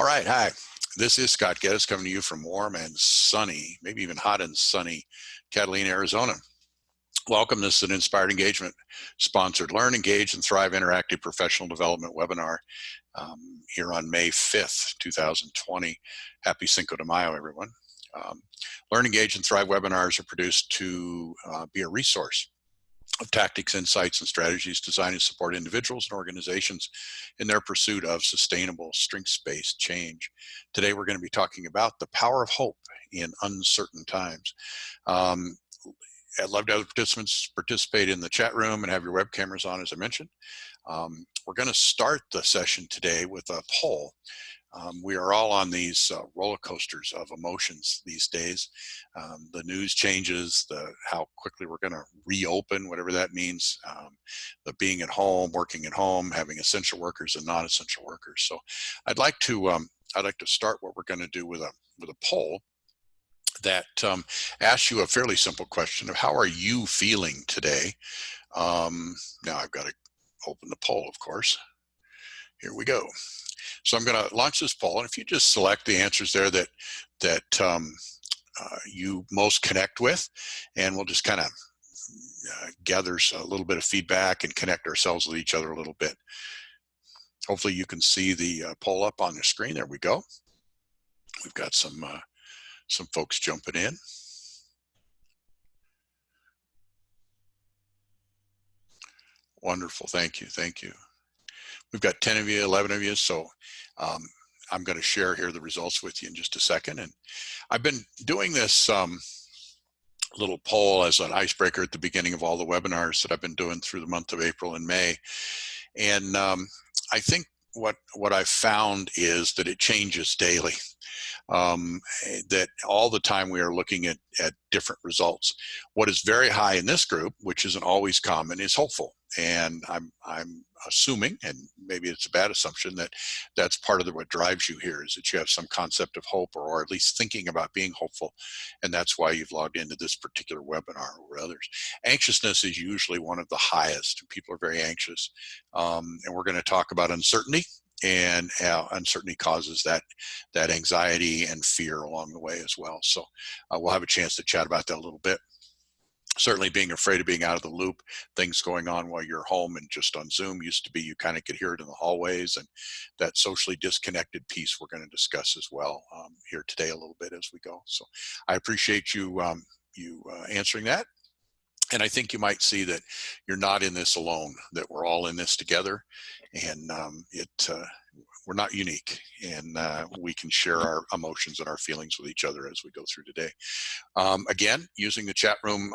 All right, hi. This is Scott Geddes coming to you from warm and sunny, maybe even hot and sunny Catalina, Arizona. Welcome. This is an Inspired Engagement sponsored Learn, Engage, and Thrive Interactive Professional Development webinar here on May 5th, 2020. Happy Cinco de Mayo, everyone. Learn, Engage, and Thrive webinars are produced to be a resource of tactics, insights, and strategies designed to support individuals and organizations in their pursuit of sustainable, strengths-based change. Today, we're going to be talking about the power of hope in uncertain times. I'd love to have participants participate in the chat room and have your web cameras on, as I mentioned. We're going to start the session today with a poll. We are all on these roller coasters of emotions these days. The news changes, how quickly we're going to reopen, whatever that means, the being at home, working at home, having essential workers and non-essential workers. So I'd like to start what we're going to do with a poll that asks you a fairly simple question of how are you feeling today? Now I've got to open the poll, of course. Here we go. So I'm going to launch this poll, and if you just select the answers there that you most connect with, and we'll just kind of gather a little bit of feedback and connect ourselves with each other a little bit. Hopefully you can see the poll up on the screen. There we go. We've got some folks jumping in. Wonderful. Thank you. Thank you. We've got 10 of you, 11 of you, so I'm going to share here the results with you in just a second. And I've been doing this little poll as an icebreaker at the beginning of all the webinars that I've been doing through the month of April and May. And I think what I've found is that it changes daily. That all the time we are looking at different results. What is very high in this group, which isn't always common, is hopeful. And I'm assuming, and maybe it's a bad assumption, that that's part of what drives you here, is that you have some concept of hope, or at least thinking about being hopeful. And that's why you've logged into this particular webinar over others. Anxiousness is usually one of the highest. People are very anxious. And we're going to talk about uncertainty. And uncertainty causes that anxiety and fear along the way as well. So we'll have a chance to chat about that a little bit. Certainly being afraid of being out of the loop, things going on while you're home and just on Zoom used to be you kind of could hear it in the hallways, and that socially disconnected piece we're going to discuss as well here today a little bit as we go. So I appreciate you answering that. And I think you might see that you're not in this alone, that we're all in this together, and we're not unique, and we can share our emotions and our feelings with each other as we go through today. Again, using the chat room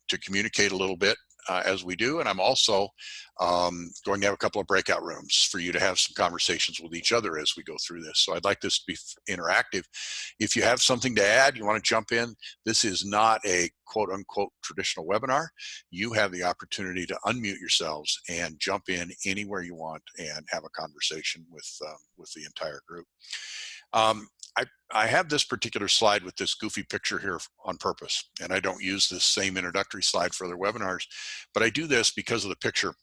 to communicate a little bit as we do, and I'm also going to have a couple of breakout rooms for you to have some conversations with each other as we go through this. So I'd like this to be interactive. If you have something to add, you want to jump in, this is not a quote unquote traditional webinar. You have the opportunity to unmute yourselves and jump in anywhere you want and have a conversation with the entire group. I have this particular slide with this goofy picture here on purpose, and I don't use this same introductory slide for other webinars, but I do this because of the picture.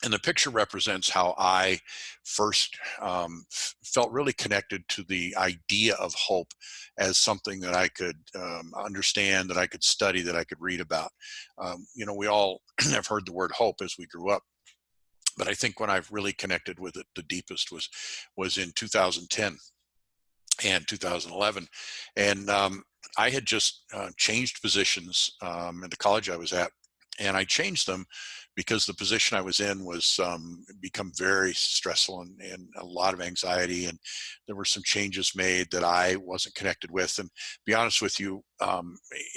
And the picture represents how I first felt really connected to the idea of hope as something that I could understand, that I could study, that I could read about. You know, we all have heard the word hope as we grew up, but I think when I've really connected with it the deepest was in 2010. And 2011, and I had just changed positions in the college I was at, and I changed them because the position I was in was become very stressful and a lot of anxiety, and there were some changes made that I wasn't connected with. And to be honest with you,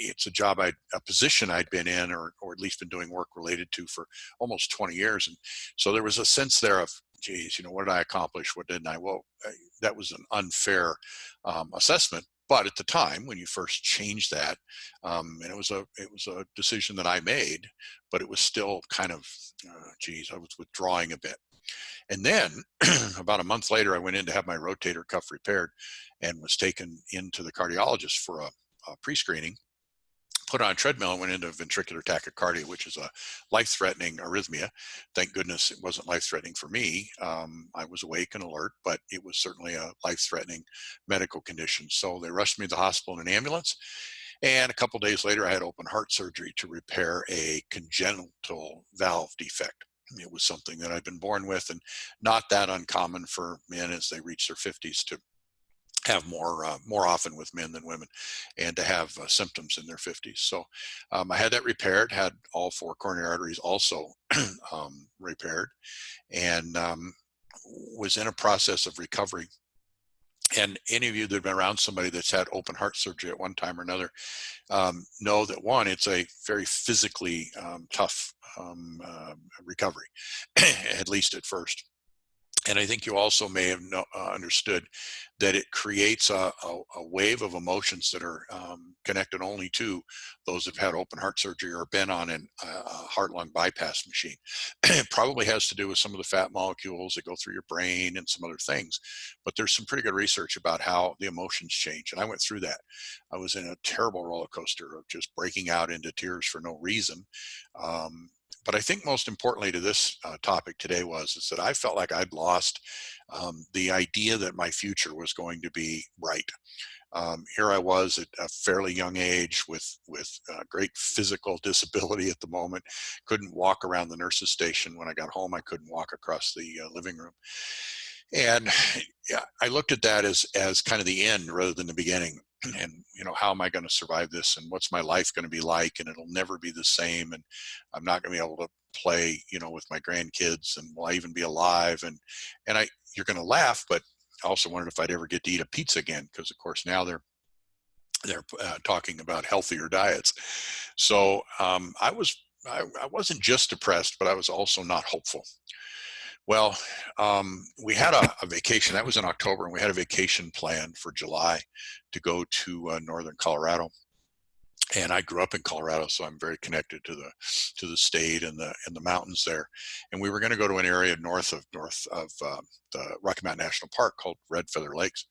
it's a position I'd been in, or at least been doing work related to for almost 20 years, and so there was a sense there of, geez, you know, what did I accomplish? What didn't I? Well, that was an unfair assessment. But at the time, when you first changed that, and it was a decision that I made, but it was still kind of, geez, I was withdrawing a bit. And then about a month later, I went in to have my rotator cuff repaired, and was taken into the cardiologist for a pre-screening. put on a treadmill and went into ventricular tachycardia, which is a life-threatening arrhythmia. Thank goodness it wasn't life-threatening for me. I was awake and alert, but it was certainly a life-threatening medical condition. So they rushed me to the hospital in an ambulance. And a couple days later, I had open heart surgery to repair a congenital valve defect. It was something that I'd been born with, and not that uncommon for men as they reach their 50s to have more often with men than women, and to have symptoms in their 50s. So I had that repaired, had all 4 coronary arteries also repaired, and was in a process of recovery. And any of you that have been around somebody that's had open heart surgery at one time or another know that, one, it's a very physically tough recovery, at least at first. And I think you also may have understood that it creates a wave of emotions that are connected only to those who've had open heart surgery or been on a heart-lung bypass machine. It probably has to do with some of the fat molecules that go through your brain and some other things. But there's some pretty good research about how the emotions change. And I went through that. I was in a terrible roller coaster of just breaking out into tears for no reason. But I think most importantly to this topic today is that I felt like I'd lost the idea that my future was going to be bright. Here I was at a fairly young age with great physical disability at the moment. Couldn't walk around the nurse's station. When I got home, I couldn't walk across the living room. And yeah, I looked at that as kind of the end rather than the beginning. And, how am I going to survive this, and what's my life going to be like? And it'll never be the same. And I'm not going to be able to play, with my grandkids, and will I even be alive? And you're going to laugh, but I also wondered if I'd ever get to eat a pizza again, because of course now they're talking about healthier diets. So I wasn't just depressed, but I was also not hopeful. Well, we had a vacation. That was in October, and we had a vacation planned for July to go to northern Colorado. And I grew up in Colorado, so I'm very connected to the state and the mountains there. And we were going to go to an area north of the Rocky Mountain National Park called Red Feather Lakes.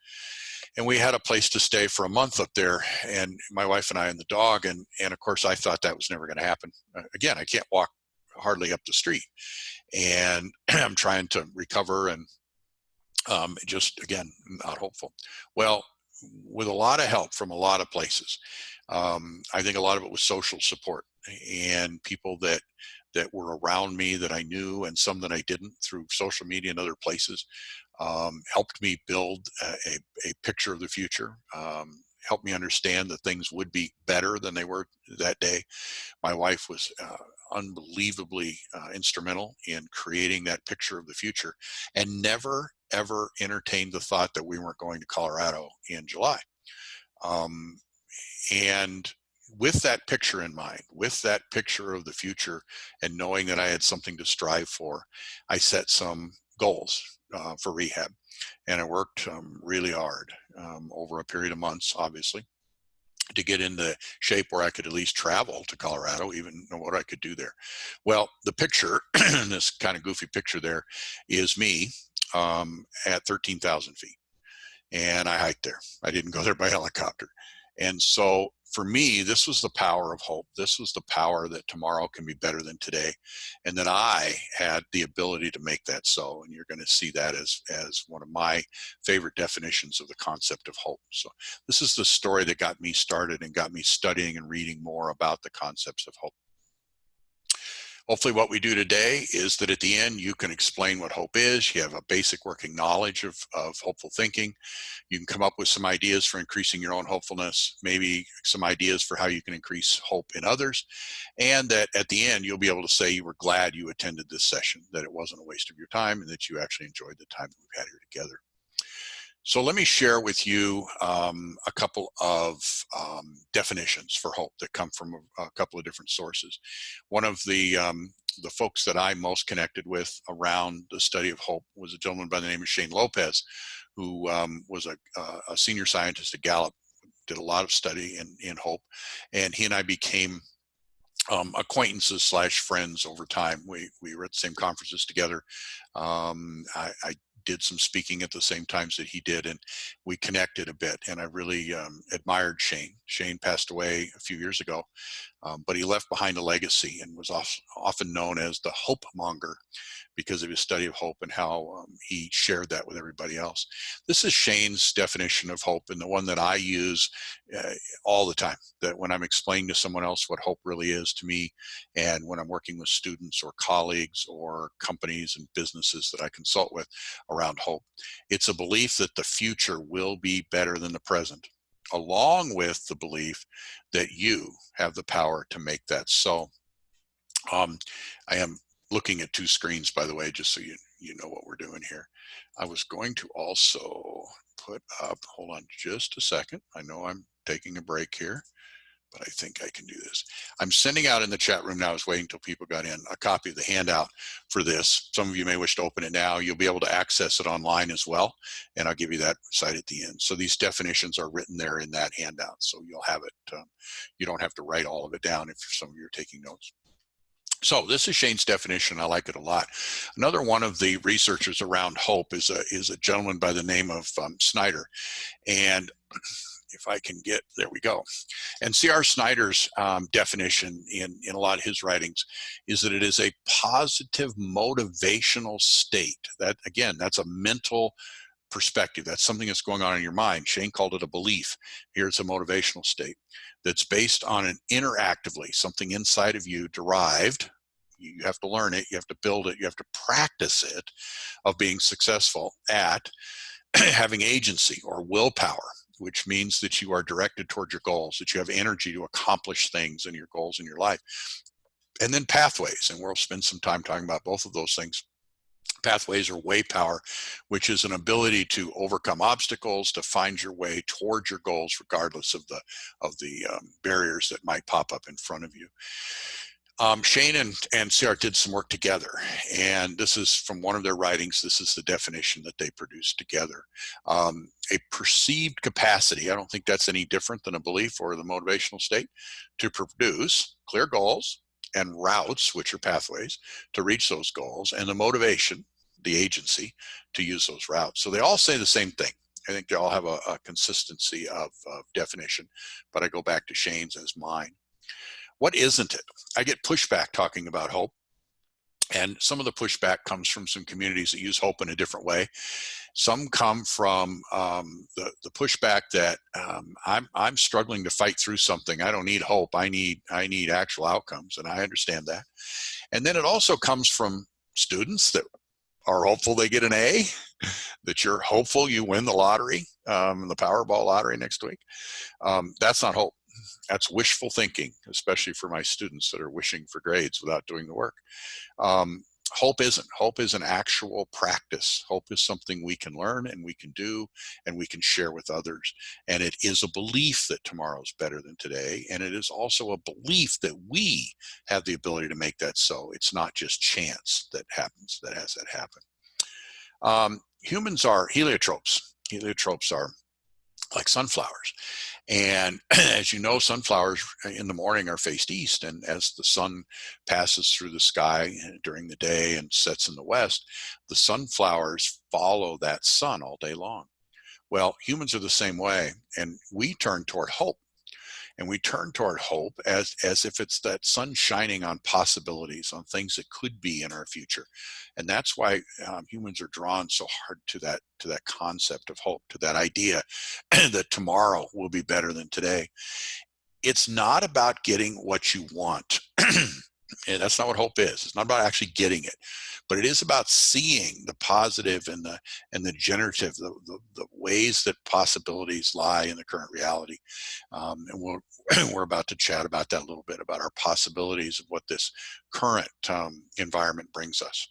And we had a place to stay for a month up there, and my wife and I and the dog. And of course, I thought that was never going to happen. Again, I can't walk hardly up the street, and I'm trying to recover, and just, again, not hopeful. Well, with a lot of help from a lot of places, I think a lot of it was social support and people that were around me that I knew, and some that I didn't, through social media and other places, helped me build a picture of the future, helped me understand that things would be better than they were that day. My wife was unbelievably instrumental in creating that picture of the future, and never, ever entertained the thought that we weren't going to Colorado in July. And with that picture in mind, with that picture of the future, and knowing that I had something to strive for, I set some goals for rehab. And I worked really hard over a period of months, obviously, to get into shape where I could at least travel to Colorado, even know what I could do there. Well, the picture, this kind of goofy picture there, is me at 13,000 feet. And I hiked there. I didn't go there by helicopter. And so for me, this was the power of hope. This was the power that tomorrow can be better than today, and that I had the ability to make that so. And you're going to see that as one of my favorite definitions of the concept of hope. So this is the story that got me started and got me studying and reading more about the concepts of hope. Hopefully what we do today is that at the end, you can explain what hope is. You have a basic working knowledge of hopeful thinking. You can come up with some ideas for increasing your own hopefulness, maybe some ideas for how you can increase hope in others. And that at the end, you'll be able to say you were glad you attended this session, that it wasn't a waste of your time, and that you actually enjoyed the time that we've had here together. So let me share with you a couple of definitions for hope that come from a couple of different sources. One of the folks that I most connected with around the study of hope was a gentleman by the name of Shane Lopez, who was a senior scientist at Gallup, did a lot of study in hope, and he and I became acquaintances / friends over time. We were at the same conferences together. I did some speaking at the same times that he did, and we connected a bit, and I really admired Shane. Shane passed away a few years ago, but he left behind a legacy and was often known as the hope monger because of his study of hope and how he shared that with everybody else. This is Shane's definition of hope, and the one that I use all the time, that when I'm explaining to someone else what hope really is to me, and when I'm working with students or colleagues or companies and businesses that I consult with around hope. It's a belief that the future will be better than the present, along with the belief that you have the power to make that so. I am looking at two screens, by the way, just so you know what we're doing here. I was going to also put up, hold on just a second. I know I'm taking a break here, but I think I can do this. I'm sending out in the chat room now, I was waiting until people got in, a copy of the handout for this. Some of you may wish to open it now. You'll be able to access it online as well, and I'll give you that site at the end. So these definitions are written there in that handout, so you'll have it. You don't have to write all of it down if some of you are taking notes. So this is Shane's definition. I like it a lot. Another one of the researchers around hope is a gentleman by the name of Snyder. And if I can get, there we go. And C.R. Snyder's definition in a lot of his writings is that it is a positive motivational state. That, again, that's a mental perspective. That's something that's going on in your mind. Shane called it a belief. Here it's a motivational state that's based on an interactively, something inside of you derived. You have to learn it, you have to build it, you have to practice it, of being successful at having agency or willpower, which means that you are directed toward your goals, that you have energy to accomplish things and your goals in your life. And then pathways, and we'll spend some time talking about both of those things. Pathways or way power, which is an ability to overcome obstacles, to find your way towards your goals, regardless of the barriers that might pop up in front of you. Shane and CR did some work together, and this is from one of their writings. This is the definition that they produced together. A perceived capacity, I don't think that's any different than a belief or the motivational state, to produce clear goals and routes, which are pathways, to reach those goals, and the motivation, the agency, to use those routes. So they all say the same thing. I think they all have a consistency of definition, but I go back to Shane's as mine. What isn't it? I get pushback talking about hope, and some of the pushback comes from some communities that use hope in a different way. Some come from the pushback that I'm struggling to fight through something. I don't need hope. I need actual outcomes, and I understand that. And then it also comes from students that are hopeful they get an A, that you're hopeful you win the lottery, the Powerball lottery next week. That's not hope. That's wishful thinking, especially for my students that are wishing for grades without doing the work. Hope isn't. Hope is an actual practice. Hope is something we can learn and we can do and we can share with others. And it is a belief that tomorrow's better than today. And it is also a belief that we have the ability to make that so. It's not just chance that happens, that has that happen. Humans are heliotropes. Heliotropes are like sunflowers. And as you know, sunflowers in the morning are faced east. And as the sun passes through the sky during the day and sets in the west, the sunflowers follow that sun all day long. Well, humans are the same way. And we turn toward hope. And we turn toward hope as if it's that sun shining on possibilities, on things that could be in our future. And that's why humans are drawn so hard to that concept of hope, to that idea that tomorrow will be better than today. It's not about getting what you want. And that's not what hope is. It's not about actually getting it, but it is about seeing the positive and the generative, the ways that possibilities lie in the current reality. And we're about to chat about that a little bit, about our possibilities of what this current environment brings us.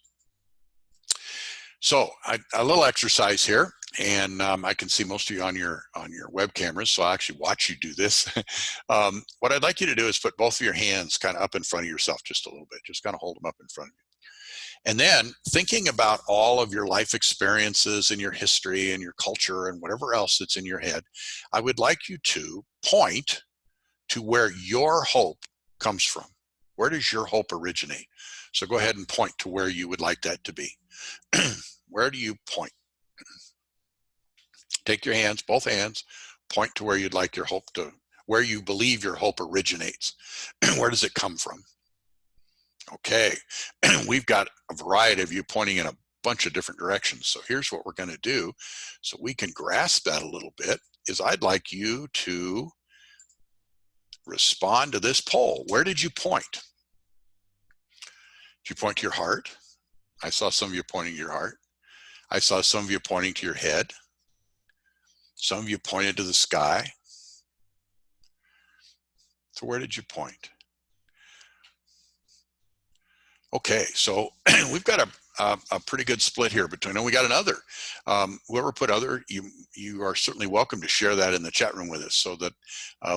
So a little exercise here, and I can see most of you on your web cameras, so I'll actually watch you do this. What I'd like you to do is put both of your hands kind of up in front of yourself just a little bit, just kind of hold them up in front of you. And then thinking about all of your life experiences and your history and your culture and whatever else that's in your head, I would like you to point to where your hope comes from. Where does your hope originate? So go ahead and point to where you would like that to be. Where do you point? Take your hands, both hands, point to where you'd like your hope to, where you believe your hope originates. Where does it come from? Okay, we've got a variety of you pointing in a bunch of different directions. So here's what we're going to do so we can grasp that a little bit is I'd like you to respond to this poll. Where did you point? Did you point to your heart? I saw some of you pointing to your heart. I saw some of you pointing to your head. Some of you pointed to the sky. So where did you point? Okay, so we've got a pretty good split here between, and we got another. Whoever put other, you are certainly welcome to share that in the chat room with us so that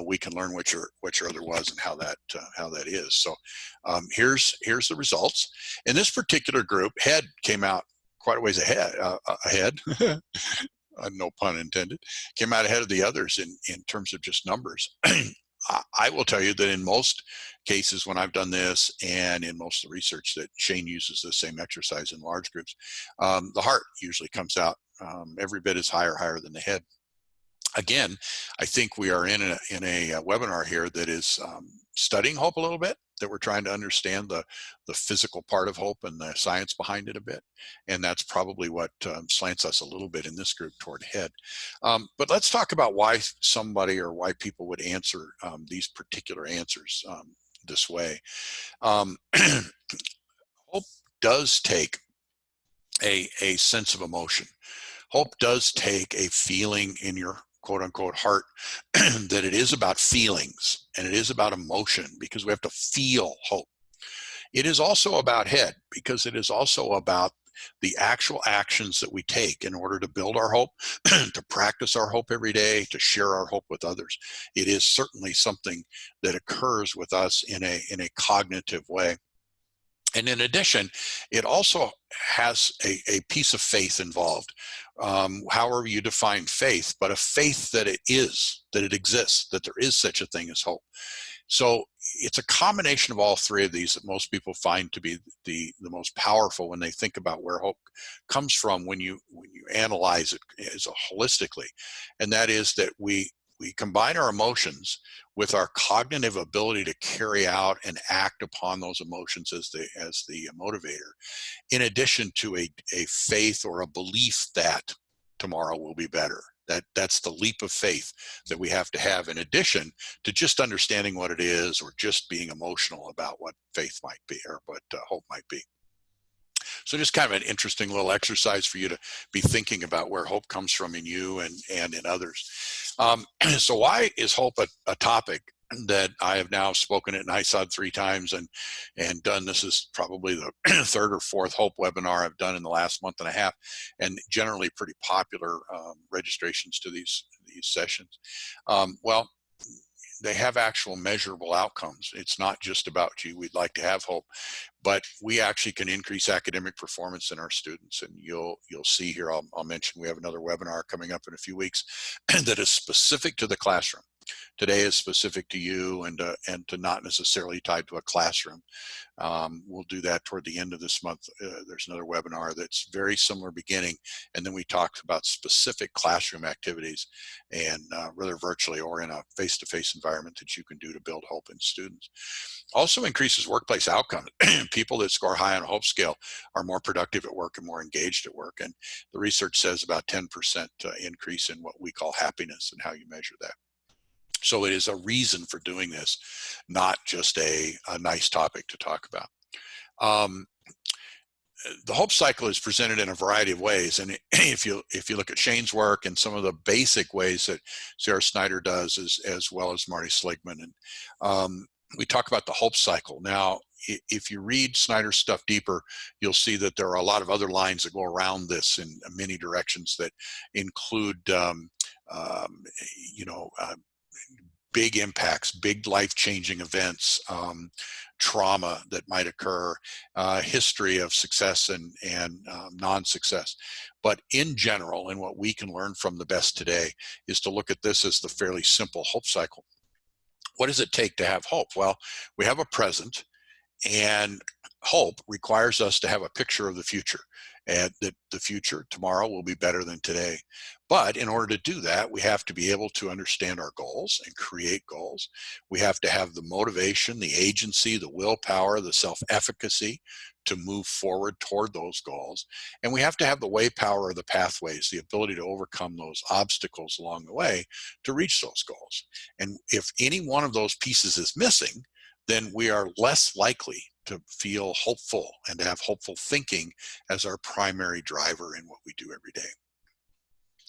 we can learn what your other was and how that is. So here's the results. In this particular group, head came out quite a ways ahead. No pun intended. Came out ahead of the others in terms of just numbers. I will tell you that in most cases when I've done this and in most of the research that Shane uses the same exercise in large groups, the heart usually comes out every bit as higher than the head. Again, I think we are in a webinar here that is studying hope a little bit, that we're trying to understand the physical part of hope and the science behind it a bit. And that's probably what slants us a little bit in this group toward head. But let's talk about why somebody or why people would answer these particular answers this way. Hope does take a sense of emotion. Hope does take a feeling in your quote unquote heart that it is about feelings and it is about emotion because we have to feel hope. It is also about head because it is also about the actual actions that we take in order to build our hope, to practice our hope every day, to share our hope with others. It is certainly something that occurs with us in a cognitive way. And in addition, it also has a piece of faith involved, however you define faith, but a faith that it exists, that there is such a thing as hope. So it's a combination of all three of these that most people find to be the most powerful when they think about where hope comes from when you analyze it as holistically. And that is that we combine our emotions with our cognitive ability to carry out and act upon those emotions as the motivator, in addition to a faith or a belief that tomorrow will be better. That's the leap of faith that we have to have in addition to just understanding what it is or just being emotional about what faith might be or what hope might be. So just kind of an interesting little exercise for you to be thinking about where hope comes from in you and in others. So why is hope a topic that I have now spoken at NISOD 3 times and done? This is probably the third or fourth hope webinar I've done in the last month and a half, and generally pretty popular registrations to these sessions. Well, they have actual measurable outcomes. It's not just about, gee, we'd like to have hope, but we actually can increase academic performance in our students. And you'll see here, I'll mention we have another webinar coming up in a few weeks that is specific to the classroom. Today is specific to you and to not necessarily tied to a classroom. We'll do that toward the end of this month. There's another webinar that's very similar beginning, and then we talk about specific classroom activities and whether virtually or in a face-to-face environment that you can do to build hope in students. Also increases workplace outcomes. People that score high on a hope scale are more productive at work and more engaged at work. And the research says about 10% increase in what we call happiness and how you measure that. So it is a reason for doing this, not just a nice topic to talk about. The hope cycle is presented in a variety of ways, and if you look at Shane's work and some of the basic ways that Sarah Snyder does, as well as Marty Seligman, and we talk about the hope cycle. Now, if you read Snyder's stuff deeper, you'll see that there are a lot of other lines that go around this in many directions that include, big impacts, big life-changing events, trauma that might occur, history of success and non-success. But in general, and what we can learn from the best today is to look at this as the fairly simple hope cycle. What does it take to have hope? Well, we have a present, and hope requires us to have a picture of the future, and that the future tomorrow will be better than today. But in order to do that, we have to be able to understand our goals and create goals. We have to have the motivation, the agency, the willpower, the self-efficacy to move forward toward those goals. And we have to have the way power of the pathways, the ability to overcome those obstacles along the way to reach those goals. And if any one of those pieces is missing, then we are less likely to feel hopeful and to have hopeful thinking as our primary driver in what we do every day.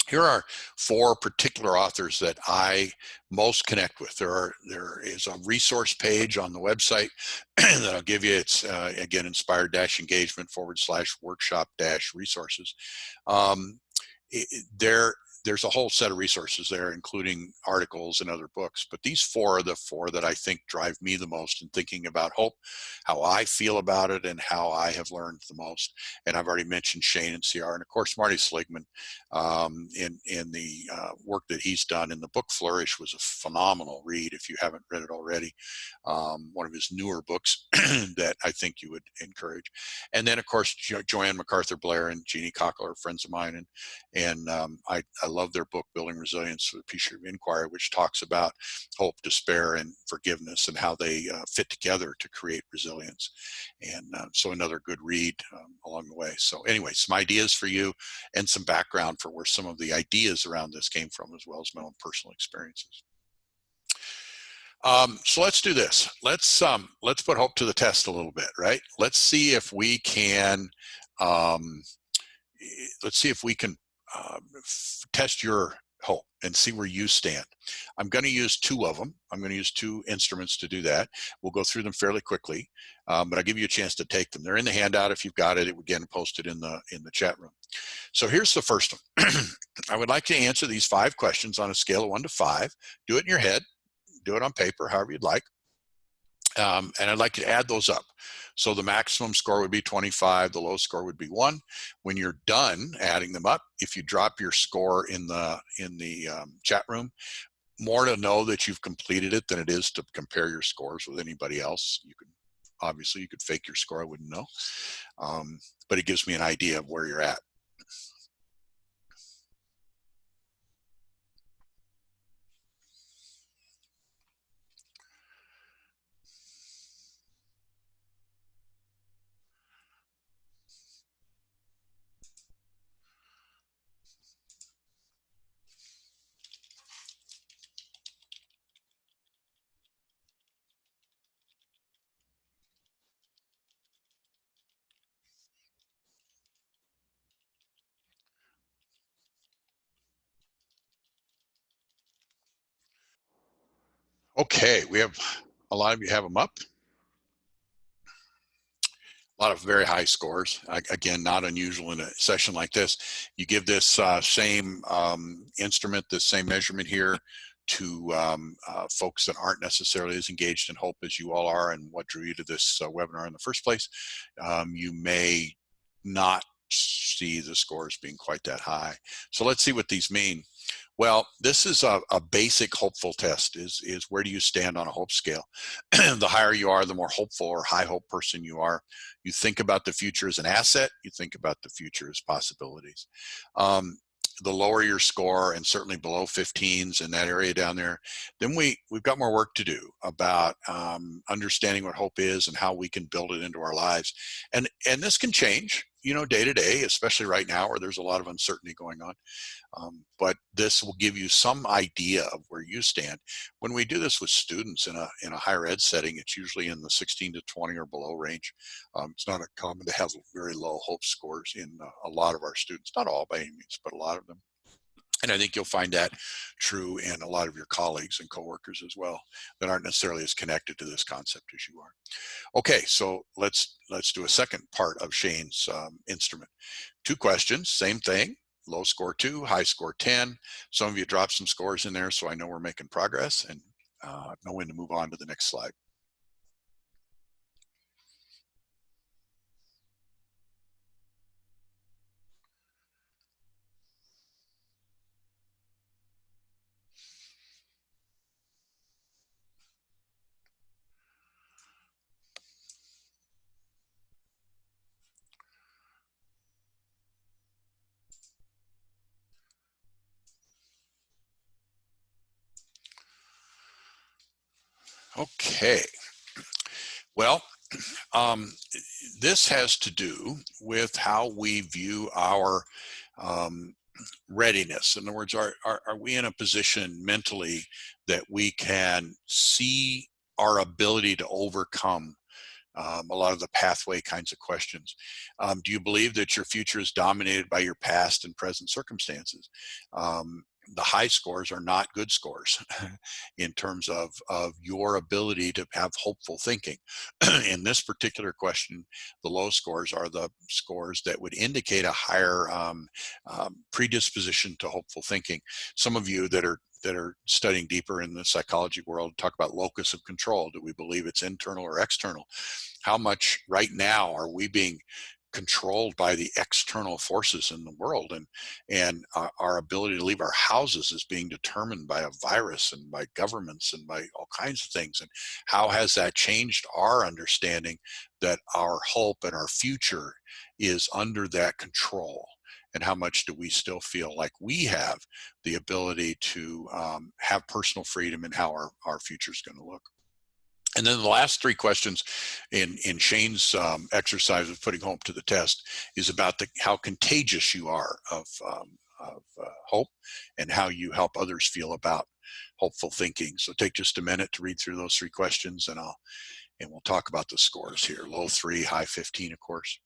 Here are 4 particular authors that I most connect with. There is a resource page on the website that I'll give you. It's again, inspired-engagement/workshop-resources. Um, there's a whole set of resources there, including articles and other books. But these 4 are the 4 that I think drive me the most in thinking about hope, how I feel about it, and how I have learned the most. And I've already mentioned Shane and CR, and of course Marty Seligman in the work that he's done. In the book Flourish was a phenomenal read if you haven't read it already. One of his newer books that I think you would encourage. And then of course Joanne MacArthur Blair and Jeannie Cockle are friends of mine, and I love their book Building Resilience for the Peace of Inquiry, which talks about hope, despair, and forgiveness, and how they fit together to create resilience. And so another good read along the way. So anyway, some ideas for you and some background for where some of the ideas around this came from, as well as my own personal experiences. So let's do this. Let's put hope to the test a little bit, right? Let's see if we can test your hope and see where you stand. I'm going to use 2 of them. I'm going to use 2 instruments to do that. We'll go through them fairly quickly, but I'll give you a chance to take them. They're in the handout if you've got it. It would get posted in the chat room. So here's the first one. I would like to answer these 5 questions on a scale of 1 to 5. Do it in your head. Do it on paper, however you'd like. And I'd like to add those up. So the maximum score would be 25, the low score would be 1. When you're done adding them up, if you drop your score in the chat room, more to know that you've completed it than it is to compare your scores with anybody else. Obviously you could fake your score, I wouldn't know. But it gives me an idea of where you're at. Okay, we have a lot of you have them up. A lot of very high scores. Again, not unusual in a session like this. You give this same instrument, this same measurement here to folks that aren't necessarily as engaged in hope as you all are and what drew you to this webinar in the first place. You may not see the scores being quite that high. So let's see what these mean. Well, this is a basic hopeful test, is where do you stand on a hope scale? The higher you are, the more hopeful or high hope person you are. You think about the future as an asset. You think about the future as possibilities. The lower your score, and certainly below 15s in that area down there, then we've got more work to do about understanding what hope is and how we can build it into our lives. And this can change, day to day, especially right now where there's a lot of uncertainty going on. But this will give you some idea of where you stand. When we do this with students in a higher ed setting, it's usually in the 16 to 20 or below range. It's not uncommon to have very low hope scores in a lot of our students, not all by any means, but a lot of them. And I think you'll find that true in a lot of your colleagues and coworkers as well that aren't necessarily as connected to this concept as you are. Okay, so let's do a second part of Shane's instrument. 2 questions, same thing. Low score 2, high score 10. Some of you dropped some scores in there, so I know we're making progress and know when to move on to the next slide. Okay. Well, this has to do with how we view our um, readiness. In other words, are we in a position mentally that we can see our ability to overcome a lot of the pathway kinds of questions? Do you believe that your future is dominated by your past and present circumstances? The high scores are not good scores in terms of your ability to have hopeful thinking. In this particular question, the low scores are the scores that would indicate a higher predisposition to hopeful thinking. Some of you that are studying deeper in the psychology world talk about locus of control. Do we believe it's internal or external? How much right now are we being controlled by the external forces in the world, and our ability to leave our houses is being determined by a virus and by governments and by all kinds of things? And how has that changed our understanding that our hope and our future is under that control? And how much do we still feel like we have the ability to have personal freedom in how our future is going to look? And then the last three questions in Shane's exercise of putting hope to the test is about how contagious you are of hope, and how you help others feel about hopeful thinking. So take just a minute to read through those three questions, and we'll talk about the scores here. Low 3, high 15, of course.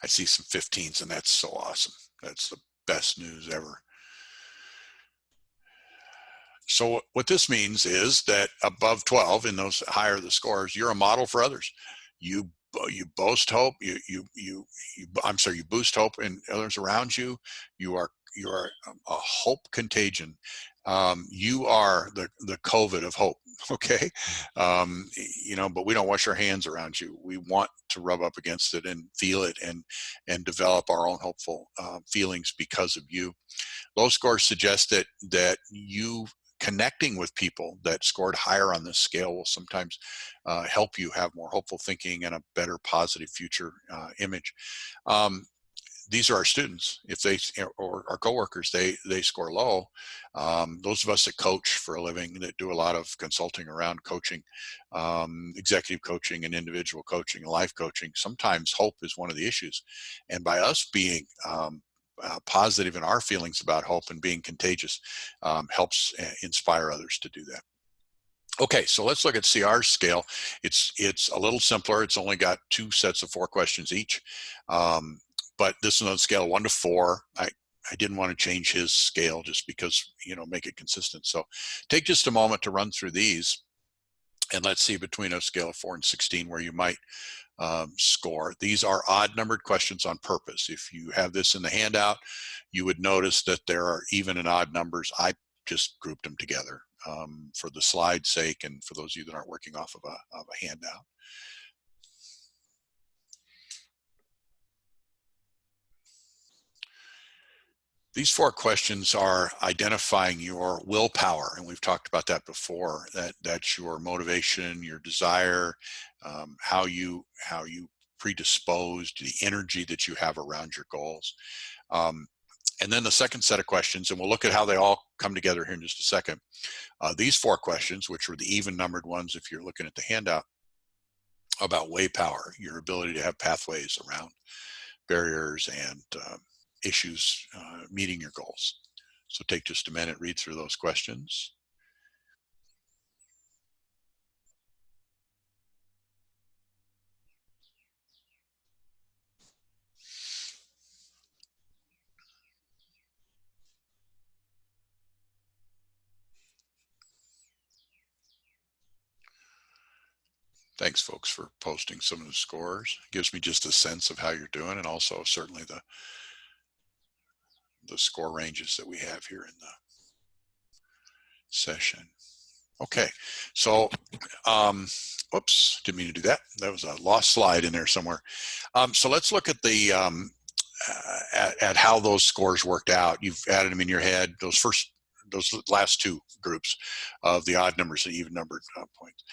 I see some 15s, and that's so awesome. That's the best news ever. So what this means is that above 12, in those higher the scores, you're a model for others. You boast hope. I'm sorry. You boost hope in others around you. You are a hope contagion. You are the COVID of hope. Okay, but we don't wash our hands around you. We want to rub up against it and feel it, and develop our own hopeful feelings because of you. Low scores suggest that you connecting with people that scored higher on this scale will sometimes help you have more hopeful thinking and a better positive future image. These are our students. If they, or our coworkers, they score low. Those of us that coach for a living, that do a lot of consulting around coaching, executive coaching and individual coaching and life coaching, sometimes hope is one of the issues. And by us being positive in our feelings about hope and being contagious, helps inspire others to do that. Okay, so let's look at CR's scale. It's a little simpler. It's only got 2 sets of 4 questions each. But this is on a scale of 1 to 4. I didn't want to change his scale just because, make it consistent. So take just a moment to run through these, and let's see between a scale of 4 and 16 where you might score. These are odd numbered questions on purpose. If you have this in the handout, you would notice that there are even and odd numbers. I just grouped them together for the slide's sake, and for those of you that aren't working off of a handout. These 4 questions are identifying your willpower, and we've talked about that before. That's your motivation, your desire, how you predisposed, the energy that you have around your goals. And then the second set of questions, and we'll look at how they all come together here in just a second. These 4 questions, which were the even numbered ones if you're looking at the handout, about way power, your ability to have pathways around barriers and issues meeting your goals. So take just a minute, read through those questions. Thanks, folks, for posting some of the scores. It gives me just a sense of how you're doing, and also certainly the score ranges that we have here in the session. Okay, so whoops, didn't mean to do that. That was a lost slide in there somewhere. So let's look at the at how those scores worked out. You've added them in your head. Those last 2 groups of the odd numbers and even numbered points.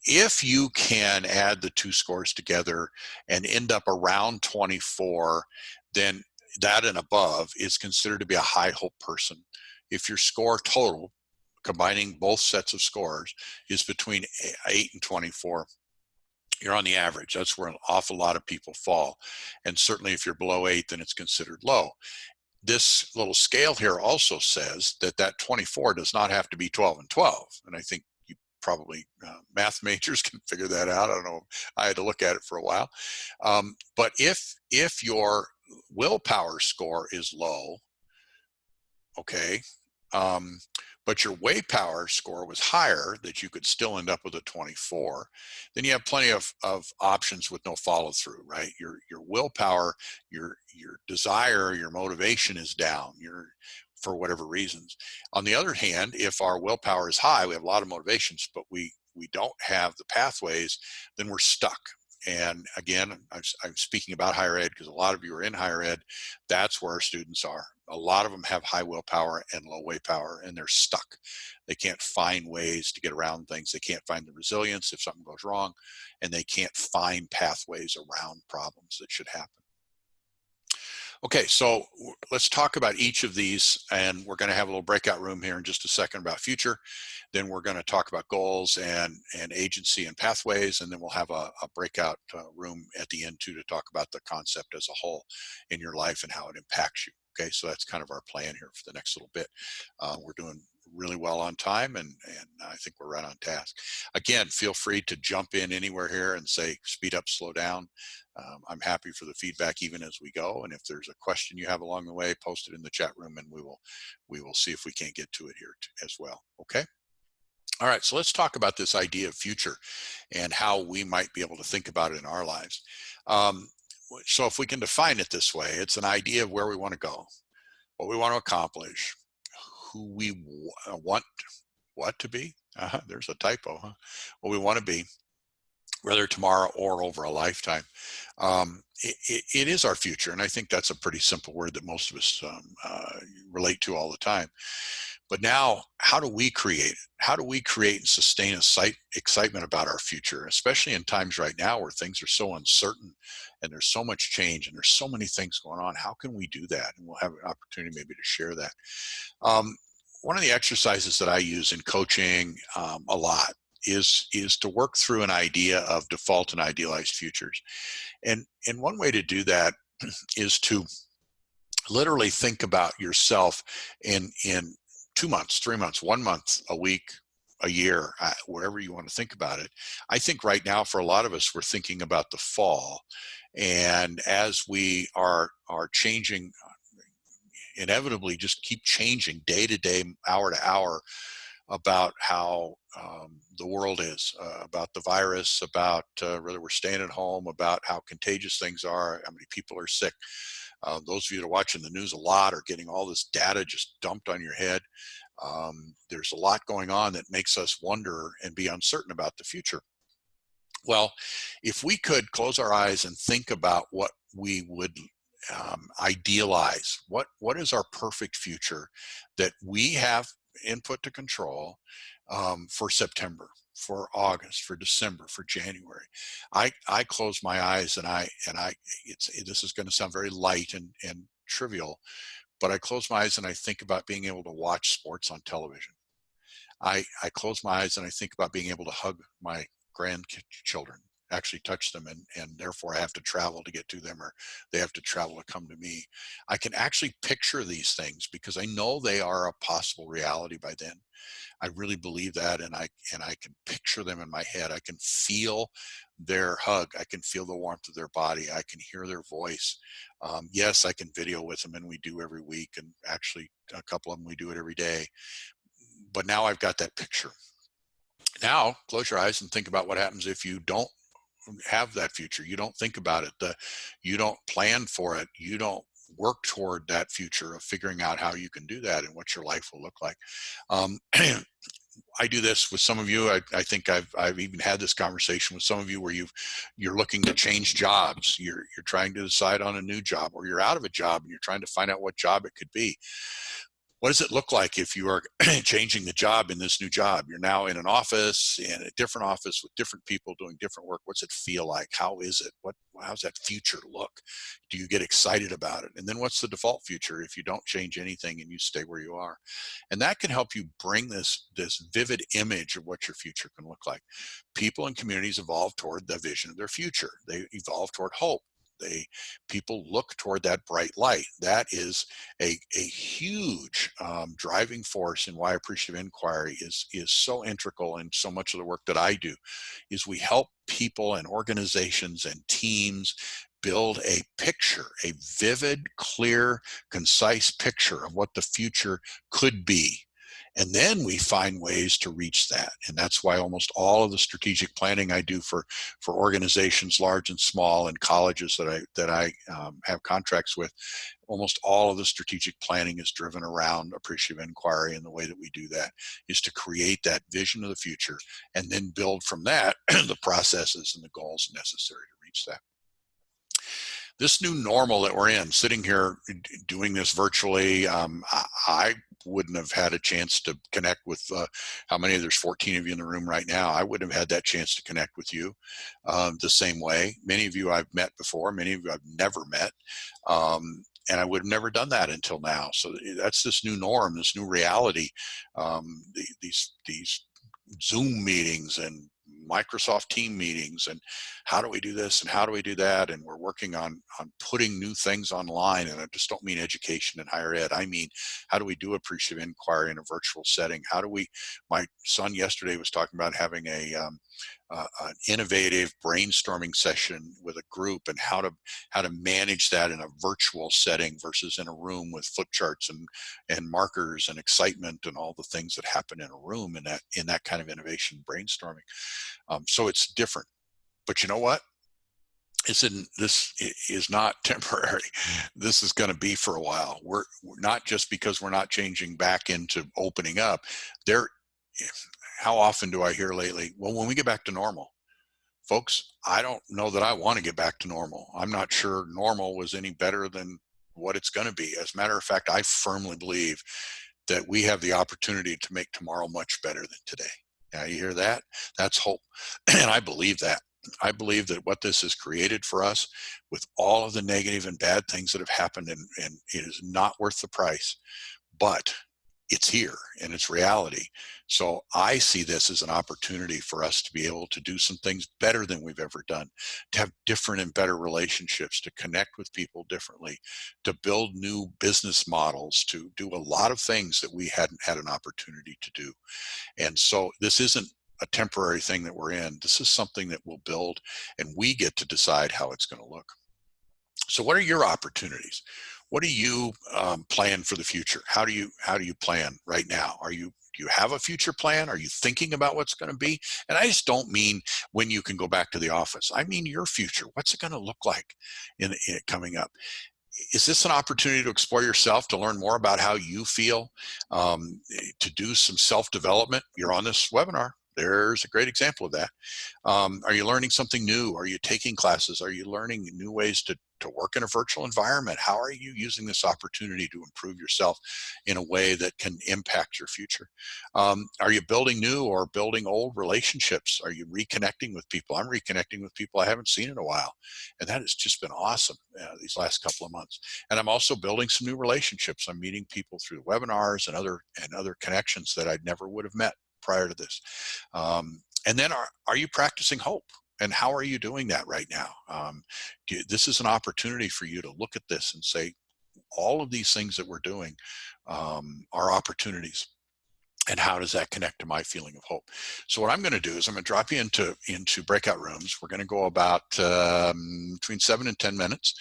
If you can add the 2 scores together and end up around 24, then that and above is considered to be a high hope person. If your score total, combining both sets of scores, is between 8 and 24, you're on the average. That's where an awful lot of people fall. And certainly if you're below 8, then it's considered low. This little scale here also says that that 24 does not have to be 12 and 12. And I think you probably math majors can figure that out. I don't know. I had to look at it for a while. But if your willpower score is low, okay, but your weight power score was higher, that you could still end up with a 24, then you have plenty of options with no follow through, right? Your willpower, your desire, your motivation is down, for whatever reasons. On the other hand, if our willpower is high, we have a lot of motivations, but we don't have the pathways, then we're stuck. And again, I'm speaking about higher ed because a lot of you are in higher ed. That's where our students are. A lot of them have high willpower and low weight power, and they're stuck. They can't find ways to get around things. They can't find the resilience if something goes wrong, and they can't find pathways around problems that should happen. Okay, so let's talk about each of these, and we're going to have a little breakout room here in just a second about future. Then we're going to talk about goals and agency and pathways, and then we'll have a breakout room at the end too to talk about the concept as a whole in your life and how it impacts you. Okay, so that's kind of our plan here for the next little bit. We're doing really well on time, and I think we're right on task. Again, feel free to jump in anywhere here and say speed up, slow down. I'm happy for the feedback even as we go, and if there's a question you have along the way, post it in the chat room, and we will see if we can't get to it here as well. Okay. All right, so let's talk about this idea of future and how we might be able to think about it in our lives. So if we can define it this way, it's an idea of where we want to go, what we want to accomplish, who we want what to be. There's a typo, huh? What we want to be, whether tomorrow or over a lifetime. It is our future, and I think that's a pretty simple word that most of us relate to all the time. But now, how do we create it? How do we create and sustain excitement about our future, especially in times right now where things are so uncertain and there's so much change and there's so many things going on? How can we do that? And we'll have an opportunity maybe to share that. One of the exercises that I use in coaching a lot is to work through an idea of default and idealized futures. And one way to do that is to literally think about yourself in 2 months, 3 months, 1 month, a week, a year, wherever you want to think about it. I think right now for a lot of us, we're thinking about the fall. And as we are changing, inevitably just keep changing day to day, hour to hour, about how the world is, about the virus, about whether we're staying at home, about how contagious things are, how many people are sick. Those of you that are watching the news a lot are getting all this data just dumped on your head. There's a lot going on that makes us wonder and be uncertain about the future. Well, if we could close our eyes and think about what we would idealize, what is our perfect future that we have input to control for September, for August, for December, for January. I close my eyes and this is going to sound very light and trivial, but I close my eyes and I think about being able to watch sports on television. I close my eyes and I think about being able to hug my grandchildren, actually touch them, and therefore I have to travel to get to them, or they have to travel to come to me. I can actually picture these things because I know they are a possible reality by then. I really believe that, and I can picture them in my head. I can feel their hug. I can feel the warmth of their body. I can hear their voice. Yes, I can video with them, and we do every week, and actually a couple of them we do it every day. But now I've got that picture. Now close your eyes and think about what happens if you don't have that future. You don't think about it. You don't plan for it. You don't work toward that future of figuring out how you can do that and what your life will look like. I do this with some of you. I think I've even had this conversation with some of you where you're looking to change jobs. You're trying to decide on a new job, or you're out of a job and you're trying to find out what job it could be. What does it look like if you are changing the job in this new job? You're now in an office, in a different office with different people doing different work. What's it feel like? How is it? How's that future look? Do you get excited about it? And then what's the default future if you don't change anything and you stay where you are? And that can help you bring this vivid image of what your future can look like. People and communities evolve toward the vision of their future. They evolve toward hope. People look toward that bright light. That is a huge driving force in why appreciative inquiry is so integral in so much of the work that I do. Is we help people and organizations and teams build a picture, a vivid, clear, concise picture of what the future could be. And then we find ways to reach that. And that's why almost all of the strategic planning I do for organizations, large and small, and colleges that I have contracts with, almost all of the strategic planning is driven around appreciative inquiry. And the way that we do that is to create that vision of the future and then build from that the processes and the goals necessary to reach that. This new normal that we're in, sitting here doing this virtually, I wouldn't have had a chance to connect with how many? There's 14 of you in the room right now. I wouldn't have had that chance to connect with you the same way. Many of you I've met before, many of you I've never met. And I would have never done that until now. So that's this new norm, this new reality. These Zoom meetings and Microsoft team meetings, and how do we do this and how do we do that? And we're working on putting new things online. And I just don't mean education and higher ed. I mean, how do we do appreciative inquiry in a virtual setting? My son yesterday was talking about having an innovative brainstorming session with a group, and how to manage that in a virtual setting versus in a room with flip charts and markers and excitement and all the things that happen in a room in that kind of innovation brainstorming. So it's different, but you know what? This is not temporary. This is going to be for a while. We're not, just because we're not changing back into opening up. How often do I hear lately, well, when we get back to normal? Folks, I don't know that I want to get back to normal. I'm not sure normal was any better than what it's going to be. As a matter of fact, I firmly believe that we have the opportunity to make tomorrow much better than today. Now, you hear that? That's hope. And I believe that. I believe that what this has created for us, with all of the negative and bad things that have happened, and it is not worth the price, but it's here and it's reality. So I see this as an opportunity for us to be able to do some things better than we've ever done, to have different and better relationships, to connect with people differently, to build new business models, to do a lot of things that we hadn't had an opportunity to do. And so this isn't a temporary thing that we're in. This is something that we'll build, and we get to decide how it's going to look. So what are your opportunities? What do you plan for the future? How do you plan right now? Do you have a future plan? Are you thinking about what's going to be? And I just don't mean when you can go back to the office. I mean your future. What's it going to look like in coming up? Is this an opportunity to explore yourself, to learn more about how you feel, to do some self-development? You're on this webinar. There's a great example of that. Are you learning something new? Are you taking classes? Are you learning new ways to work in a virtual environment? How are you using this opportunity to improve yourself in a way that can impact your future? Are you building new or building old relationships? Are you reconnecting with people? I'm reconnecting with people I haven't seen in a while, and that has just been awesome these last couple of months. And I'm also building some new relationships. I'm meeting people through webinars and other connections that I never would have met prior to this. And then are you practicing hope? And how are you doing that right now? This is an opportunity for you to look at this and say, all of these things that we're doing are opportunities. And how does that connect to my feeling of hope? So what I'm going to do is I'm going to drop you into breakout rooms. We're going to go about between 7 and 10 minutes.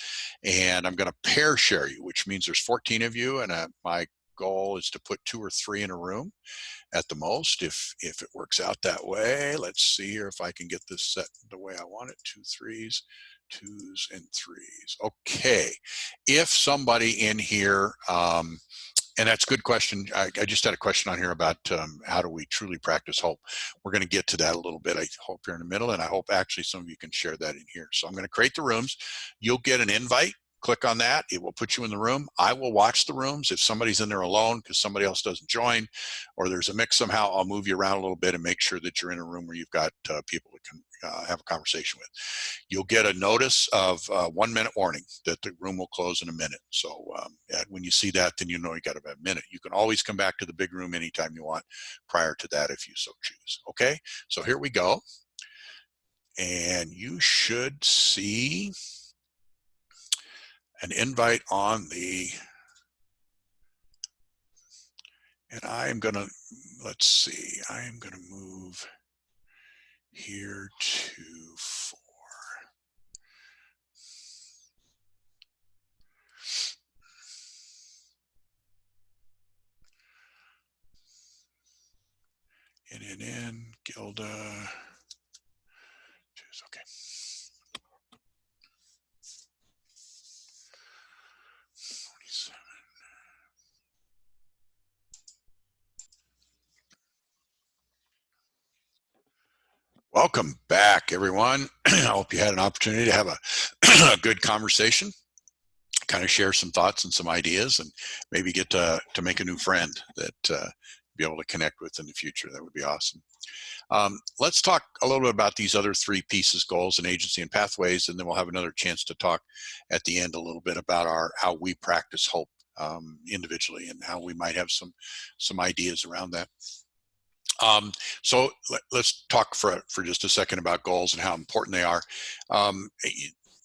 And I'm going to pair share you, which means there's 14 of you. And my goal is to put 2 or 3 in a room at the most, if it works out that way. Let's see here if I can get this set the way I want it. 2 3s, 2s, and 3s. Okay. If somebody in here, and that's a good question. I just had a question on here about how do we truly practice hope. We're going to get to that a little bit, I hope, here in the middle, and I hope actually some of you can share that in here. So I'm going to create the rooms. You'll get an invite click on that. It will put you in the room. I will watch the rooms. If somebody's in there alone because somebody else doesn't join, or there's a mix somehow, I'll move you around a little bit and make sure that you're in a room where you've got people that can have a conversation with. You'll get a notice of 1 minute warning that the room will close in a minute. So when you see that, then you know you got about a minute. You can always come back to the big room anytime you want prior to that if you so choose. Okay, so here we go. And you should see an invite on the, and I'm going to, let's see, I am going to move here to 4. In, Gilda, okay. Welcome back, everyone. I hope you had an opportunity to have a good conversation, kind of share some thoughts and some ideas, and maybe get to make a new friend that be able to connect with in the future. That would be awesome. Let's talk a little bit about these other 3 pieces: goals and agency and pathways, and then we'll have another chance to talk at the end a little bit about how we practice hope individually and how we might have some ideas around that. So let's talk for just a second about goals and how important they are.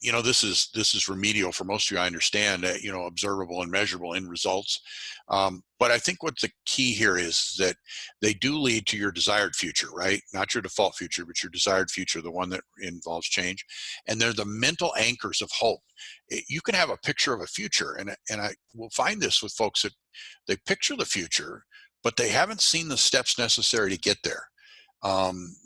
You know, this is remedial for most of you, I understand, you know, observable and measurable in results. But I think what the key here is that they do lead to your desired future, right? Not your default future, but your desired future, the one that involves change. And they're the mental anchors of hope. You can have a picture of a future, and I will find this with folks that they picture the future, but they haven't seen the steps necessary to get there.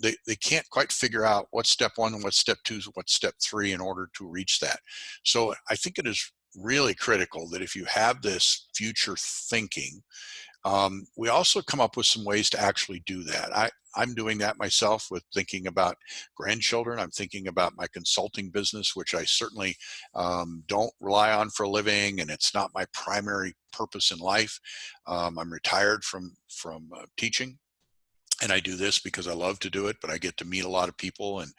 They can't quite figure out what's step 1 and what's step 2, what's step 3 in order to reach that. So I think it is really critical that if you have this future thinking, we also come up with some ways to actually do that. I'm doing that myself with thinking about grandchildren. I'm thinking about my consulting business, which I certainly don't rely on for a living, and it's not my primary purpose in life. I'm retired from teaching, and I do this because I love to do it, but I get to meet a lot of people and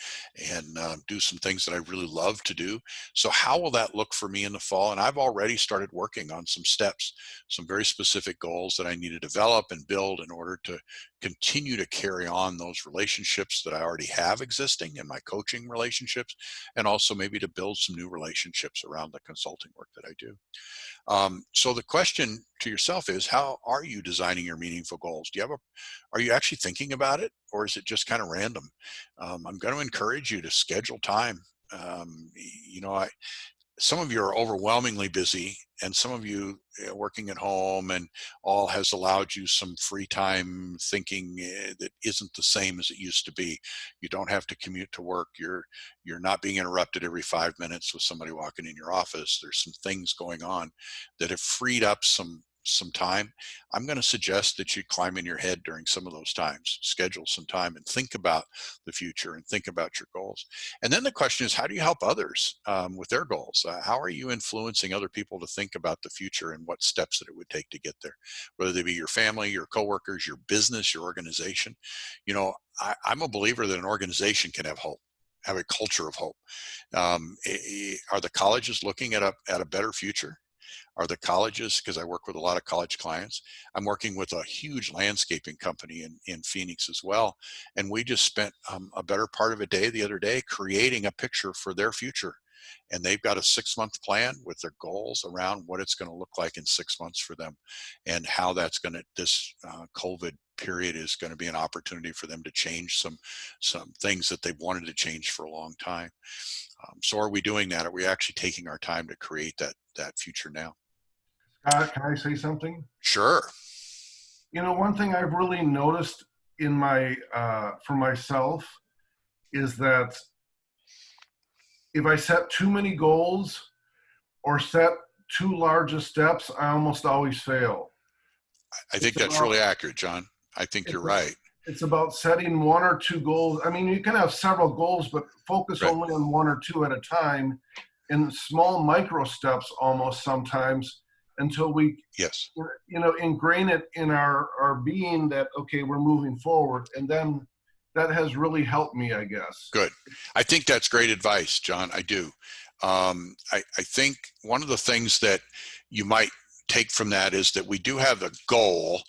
do some things that I really love to do. So how will that look for me in the fall? And I've already started working on some steps, some very specific goals that I need to develop and build in order to continue to carry on those relationships that I already have existing in my coaching relationships, and also maybe to build some new relationships around the consulting work that I do. So the question to yourself is, how are you designing your meaningful goals? Are you actually thinking about it, or is it just kind of random? I'm going to encourage you to schedule time. You know, some of you are overwhelmingly busy, and some of you working at home and all has allowed you some free time thinking that isn't the same as it used to be. You don't have to commute to work. You're not being interrupted every 5 minutes with somebody walking in your office. There's some things going on that have freed up some time. I'm going to suggest that you climb in your head during some of those times, schedule some time and think about the future and think about your goals. And then the question is, how do you help others with their goals? How are you influencing other people to think about the future and what steps that it would take to get there? Whether they be your family, your coworkers, your business, your organization. You know, I'm a believer that an organization can have hope, have a culture of hope. Are the colleges looking at a better future? Are the colleges, because I work with a lot of college clients, I'm working with a huge landscaping company in Phoenix as well. And we just spent a better part of a day the other day creating a picture for their future. And they've got a 6-month plan with their goals around what it's going to look like in 6 months for them, and how that's going to, this COVID period is going to be an opportunity for them to change some things that they've wanted to change for a long time. So are we doing that? Are we actually taking our time to create that future now? Scott, can I say something? Sure. You know, one thing I've really noticed in for myself is that if I set too many goals or set too large of steps, I almost always fail. I think that's really accurate, John. I think you're right. It's about setting 1 or 2 goals. I mean, you can have several goals, but focus only on 1 or 2 at a time. in small micro steps almost sometimes until we Yes. ingrain it in our being that, okay, we're moving forward. And then that has really helped me, I guess. Good. I think that's great advice, John. I do. I think one of the things that you might take from that is that we do have a goal,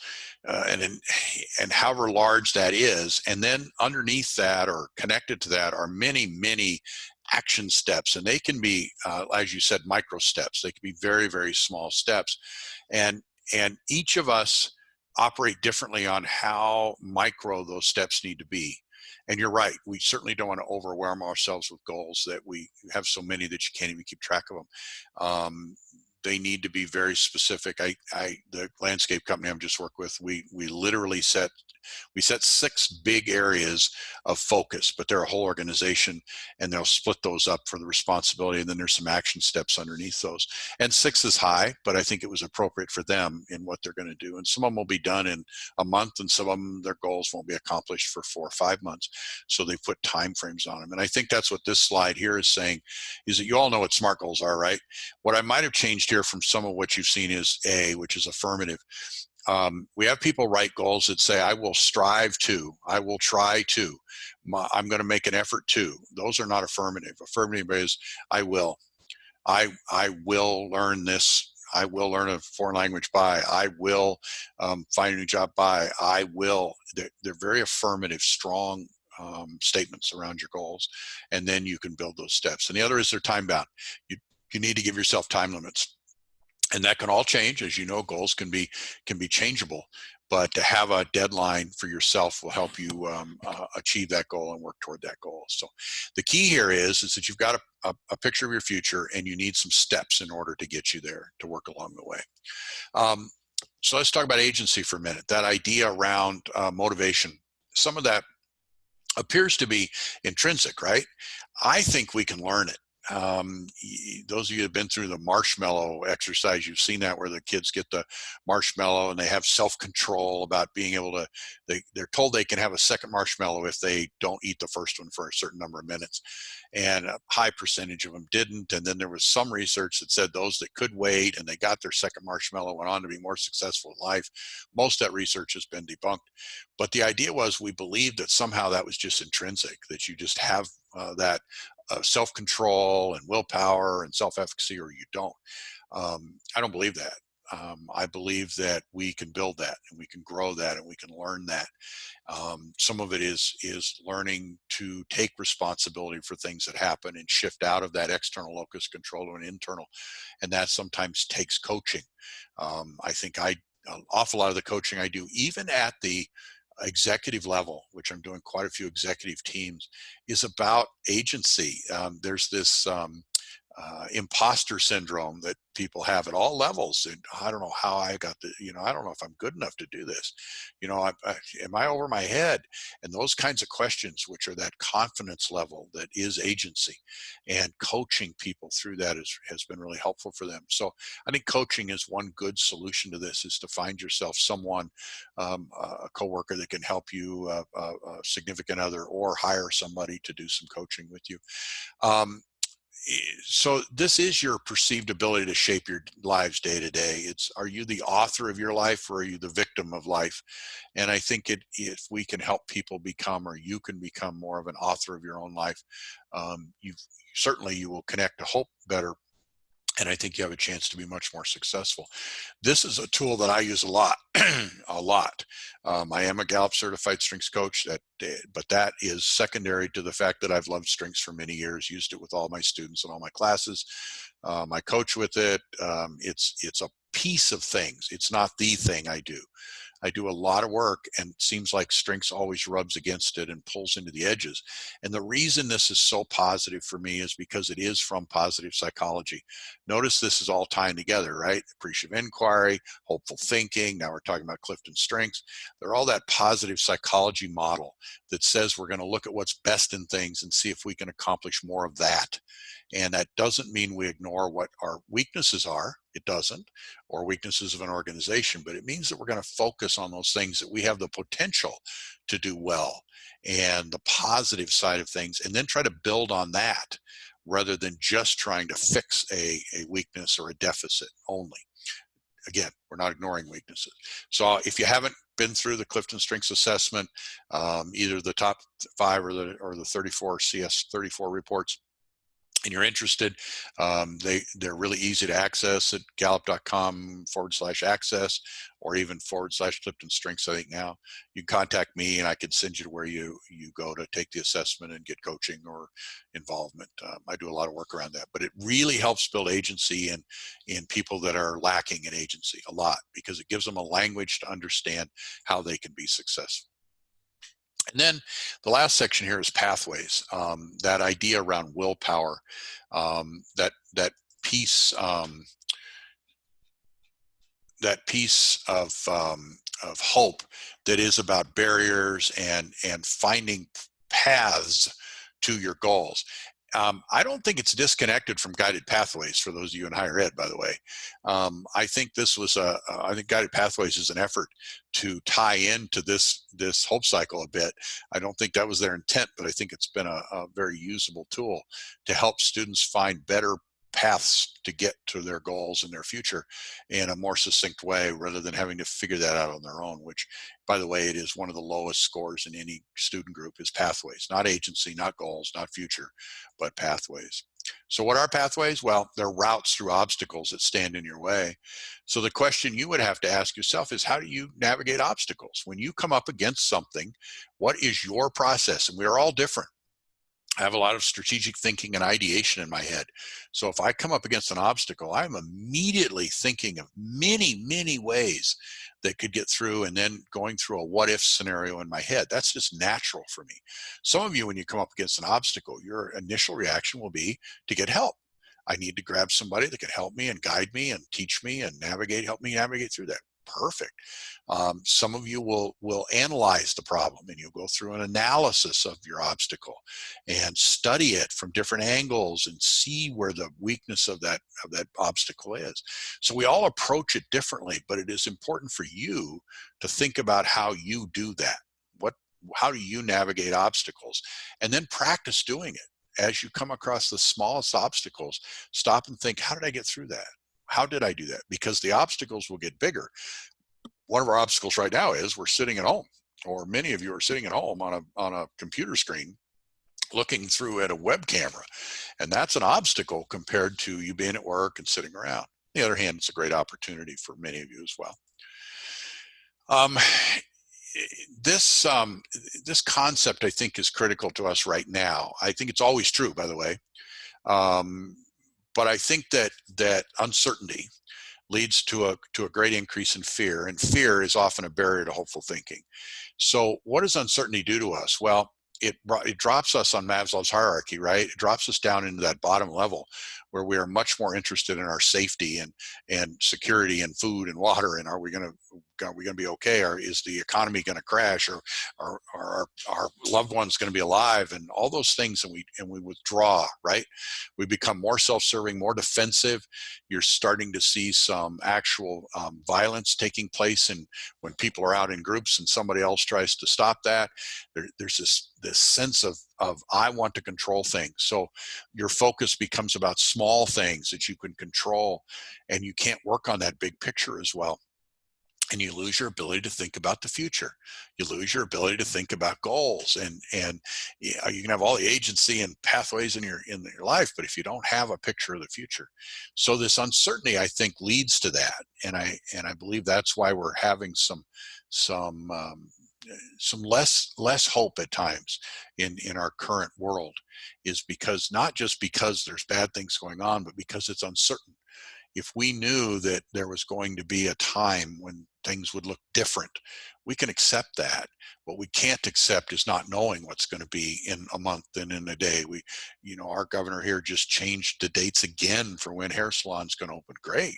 and however large that is, and then underneath that or connected to that are many action steps, and they can be, as you said, micro steps. They can be very small steps, and each of us operate differently on how micro those steps need to be. And you're right, we certainly don't want to overwhelm ourselves with goals that we have so many that you can't even keep track of them. They need to be very specific. The landscape company I'm just worked with, we literally set 6 big areas of focus, but they're a whole organization, and they'll split those up for the responsibility, and then there's some action steps underneath those. And 6 is high, but I think it was appropriate for them in what they're going to do. And some of them will be done in a month, and some of them, their goals won't be accomplished for 4 or 5 months. So they put time frames on them. And I think that's what this slide here is saying, is that you all know what SMART goals are, right? What I might have changed here from some of what you've seen is A, which is affirmative. We have people write goals that say, I will strive to, I will try to, I'm going to make an effort to. Those are not affirmative. Affirmative is, I will. I will learn this. I will learn a foreign language by. I will find a new job by. I will. They're very affirmative, strong statements around your goals. And then you can build those steps. And the other is they're time bound. You need to give yourself time limits. And that can all change. As you know, goals can be changeable, but to have a deadline for yourself will help you achieve that goal and work toward that goal. So the key here is that you've got a picture of your future, and you need some steps in order to get you there, to work along the way. So let's talk about agency for a minute. That idea around motivation, some of that appears to be intrinsic, right? I think we can learn it. Those of you who have been through the marshmallow exercise, you've seen that, where the kids get the marshmallow and they have self-control about being able to, they're told they can have a second marshmallow if they don't eat the first one for a certain number of minutes. And a high percentage of them didn't. And then there was some research that said those that could wait and they got their second marshmallow went on to be more successful in life. Most of that research has been debunked. But the idea was, we believed that somehow that was just intrinsic, that you just have that self-control and willpower and self-efficacy, or you don't. I don't believe that. I believe that we can build that, and we can grow that, and we can learn that. Some of it is learning to take responsibility for things that happen and shift out of that external locus control to an internal, and that sometimes takes coaching. I think an awful lot of the coaching I do, even at the executive level, which I'm doing quite a few executive teams, is about agency. There's this imposter syndrome that people have at all levels. And I don't know how I got the, I don't know if I'm good enough to do this. Am I over my head? And those kinds of questions, which are that confidence level that is agency, and coaching people through that has been really helpful for them. So I think coaching is one good solution to this, is to find yourself someone, a coworker that can help you, a significant other, or hire somebody to do some coaching with you. So this is your perceived ability to shape your lives day to day. Are you the author of your life, or are you the victim of life? And I think if we can help people become, or you can become, more of an author of your own life, you will connect to hope better. And I think you have a chance to be much more successful. This is a tool that I use a lot, a lot. I am a Gallup certified strengths coach, but that is secondary to the fact that I've loved strengths for many years, used it with all my students in all my classes. I coach with it. It's a piece of things. It's not the thing I do. I do a lot of work, and it seems like strengths always rubs against it and pulls into the edges. And the reason this is so positive for me is because it is from positive psychology. Notice this is all tying together, right? Appreciative inquiry, hopeful thinking. Now we're talking about Clifton strengths. They're all that positive psychology model that says we're going to look at what's best in things and see if we can accomplish more of that. And that doesn't mean we ignore what our weaknesses are. It doesn't, or weaknesses of an organization, but it means that we're going to focus on those things that we have the potential to do well, and the positive side of things, and then try to build on that rather than just trying to fix a weakness or a deficit only. Again, we're not ignoring weaknesses. So if you haven't been through the Clifton Strengths Assessment, either the top 5 or the 34 CS 34 reports, and you're interested, they're really easy to access at gallup.com/access, or even /Clifton Strengths. I think now you can contact me and I can send you to where you go to take the assessment and get coaching or involvement. I do a lot of work around that, but it really helps build agency in people that are lacking in agency a lot, because it gives them a language to understand how they can be successful. And then the last section here is pathways. That idea around willpower, that piece, that piece of hope that is about barriers and finding paths to your goals. I don't think it's disconnected from guided pathways, for those of you in higher ed, by the way. I think this was I think guided pathways is an effort to tie into this hope cycle a bit. I don't think that was their intent, but I think it's been a very usable tool to help students find better paths to get to their goals and their future in a more succinct way, rather than having to figure that out on their own, which, by the way, it is one of the lowest scores in any student group, is pathways. Not agency, not goals, not future, but pathways. So what are pathways? Well, they're routes through obstacles that stand in your way. So the question you would have to ask yourself is, how do you navigate obstacles? When you come up against something, what is your process? And we are all different. I have a lot of strategic thinking and ideation in my head. So if I come up against an obstacle, I'm immediately thinking of many, many ways that could get through, and then going through a what if scenario in my head. That's just natural for me. Some of you, when you come up against an obstacle, your initial reaction will be to get help. I need to grab somebody that can help me and guide me and teach me and help me navigate through that. Perfect. Some of you will analyze the problem, and you'll go through an analysis of your obstacle and study it from different angles and see where the weakness of that obstacle is. So we all approach it differently, but it is important for you to think about how you do that. How do you navigate obstacles? And then practice doing it. As you come across the smallest obstacles, stop and think, how did I get through that? How did I do that? Because the obstacles will get bigger. One of our obstacles right now is we're sitting at home, or many of you are sitting at home on a computer screen looking through at a web camera. And that's an obstacle compared to you being at work and sitting around. On the other hand, it's a great opportunity for many of you as well. This concept, I think, is critical to us right now. I think it's always true, by the way. But I think that uncertainty leads to a great increase in fear, and fear is often a barrier to hopeful thinking. So what does uncertainty do to us? Well, it drops us on Maslow's hierarchy, right? It drops us down into that bottom level where we are much more interested in our safety and security and food and water, and are we going to be okay, or is the economy going to crash, or are our loved ones going to be alive, and all those things, and we withdraw, right? We become more self-serving, more defensive. You're starting to see some actual violence taking place, and when people are out in groups and somebody else tries to stop that, there's this sense of I want to control things. So your focus becomes about small things that you can control, and you can't work on that big picture as well. And you lose your ability to think about the future. You lose your ability to think about goals, and you can have all the agency and pathways in your life, but if you don't have a picture of the future, so this uncertainty, I think, leads to that, and I believe that's why we're having some less hope at times in our current world, is because, not just because there's bad things going on, but because it's uncertain. If we knew that there was going to be a time when things would look different, we can accept that. What we can't accept is not knowing what's going to be in a month and in a day. Our governor here just changed the dates again for when hair salons going to open. Great.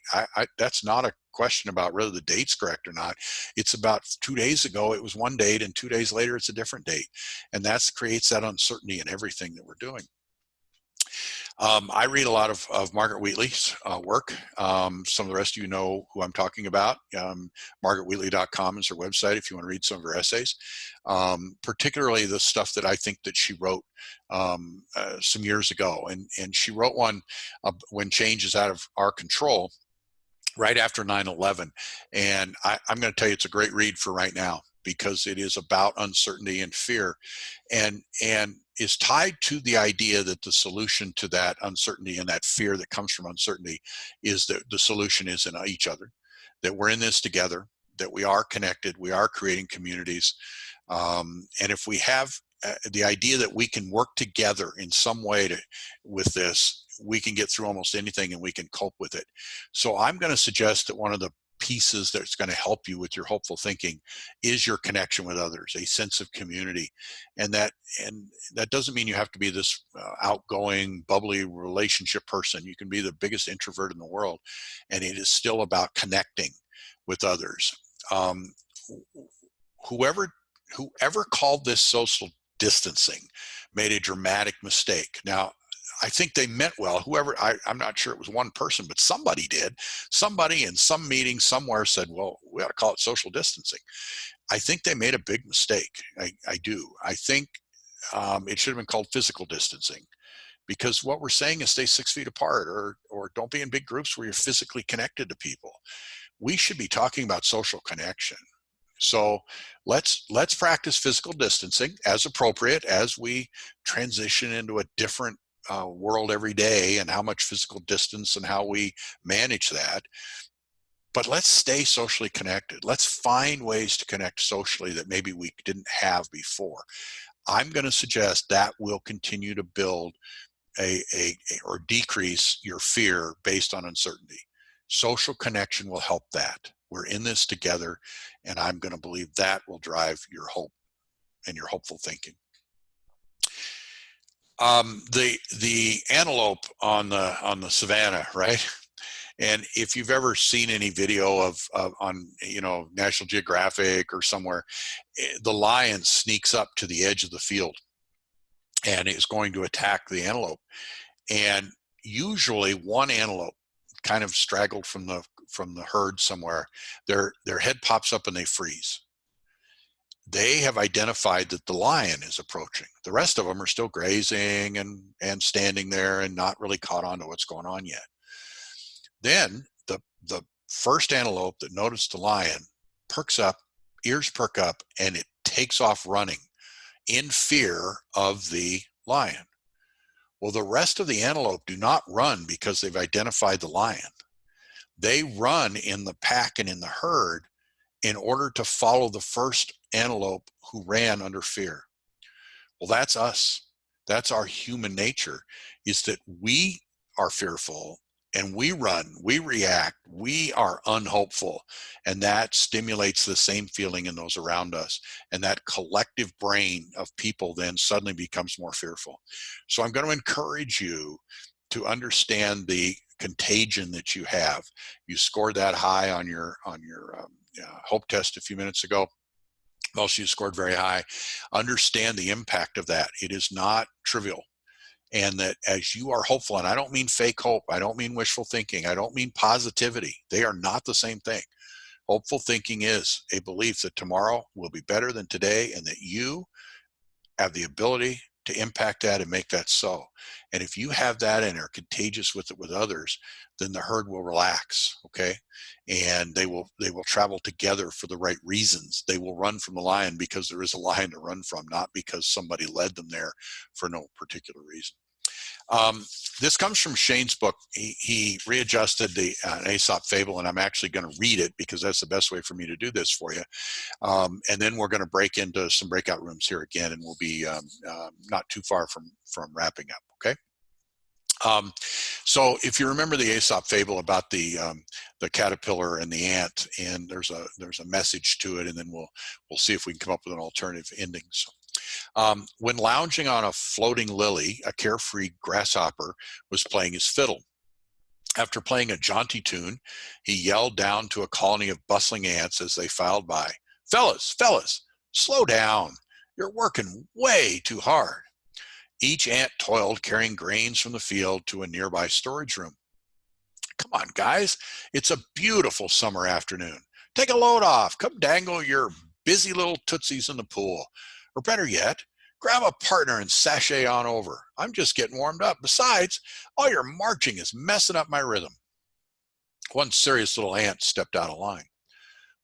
That's not a question about whether the date's correct or not. It's about 2 days ago, it was one date, and 2 days later, it's a different date. And that creates that uncertainty in everything that we're doing. I read a lot of Margaret Wheatley's work. Some of the rest of you know who I'm talking about. MargaretWheatley.com is her website if you want to read some of her essays, particularly the stuff that I think that she wrote some years ago. And she wrote one when change is out of our control, right after 9/11. And I'm going to tell you, it's a great read for right now, because it is about uncertainty and fear, and is tied to the idea that the solution to that uncertainty and that fear that comes from uncertainty is that the solution is in each other, that we're in this together, that we are connected, we are creating communities. And if we have the idea that we can work together in some way with this, we can get through almost anything and we can cope with it. So I'm going to suggest that one of the pieces that's going to help you with your hopeful thinking is your connection with others, a sense of community. And that doesn't mean you have to be this outgoing, bubbly relationship person. You can be the biggest introvert in the world, and it is still about connecting with others. Whoever called this social distancing made a dramatic mistake. Now, I think they meant well. I'm not sure it was one person, but somebody did. Somebody in some meeting somewhere said, well, we ought to call it social distancing. I think they made a big mistake. I do. I think it should have been called physical distancing, because what we're saying is stay 6 feet apart, or don't be in big groups where you're physically connected to people. We should be talking about social connection. So let's practice physical distancing as appropriate as we transition into a different world every day, and how much physical distance and how we manage that. But let's stay socially connected. Let's find ways to connect socially that maybe we didn't have before. I'm going to suggest that will continue to build or decrease your fear based on uncertainty. Social connection will help that. We're in this together, and I'm going to believe that will drive your hope and your hopeful thinking. The antelope on the savannah, right? And if you've ever seen any video of on National Geographic or somewhere, the lion sneaks up to the edge of the field and is going to attack the antelope. And usually one antelope, kind of straggled from the herd somewhere, their head pops up and they freeze. They have identified that the lion is approaching. The rest of them are still grazing and standing there and not really caught on to what's going on yet. Then the first antelope that noticed the lion perks up, ears perk up, and it takes off running in fear of the lion. Well, the rest of the antelope do not run because they've identified the lion. They run in the pack and in the herd in order to follow the first antelope who ran under fear. Well, that's us. That's our human nature, is that we are fearful and we run, we react, we are unhopeful, and that stimulates the same feeling in those around us. And that collective brain of people then suddenly becomes more fearful. So I'm going to encourage you to understand the contagion that you have. You scored that high on your hope test a few minutes ago. Most of you scored very high. Understand the impact of that. It is not trivial. And that as you are hopeful, and I don't mean fake hope, I don't mean wishful thinking, I don't mean positivity. They are not the same thing. Hopeful thinking is a belief that tomorrow will be better than today, and that you have the ability to impact that and make that so. And if you have that and are contagious with it with others, then the herd will relax, okay? And they will travel together for the right reasons. They will run from the lion because there is a lion to run from, not because somebody led them there for no particular reason. This comes from Shane's book. He readjusted the Aesop Fable, and I'm actually going to read it because that's the best way for me to do this for you. And then we're going to break into some breakout rooms here again, and we'll be not too far from wrapping up, okay? So if you remember the Aesop Fable about the caterpillar and the ant, and there's a message to it, and then we'll see if we can come up with an alternative ending. So, when lounging on a floating lily, a carefree grasshopper was playing his fiddle. After playing a jaunty tune, he yelled down to a colony of bustling ants as they filed by, fellas, slow down. You're working way too hard." Each ant toiled carrying grains from the field to a nearby storage room. Come on, guys. It's a beautiful summer afternoon. Take a load off. Come dangle your busy little tootsies in the pool. Or better yet, grab a partner and sashay on over. I'm just getting warmed up. Besides, all your marching is messing up my rhythm. One serious little ant stepped out of line.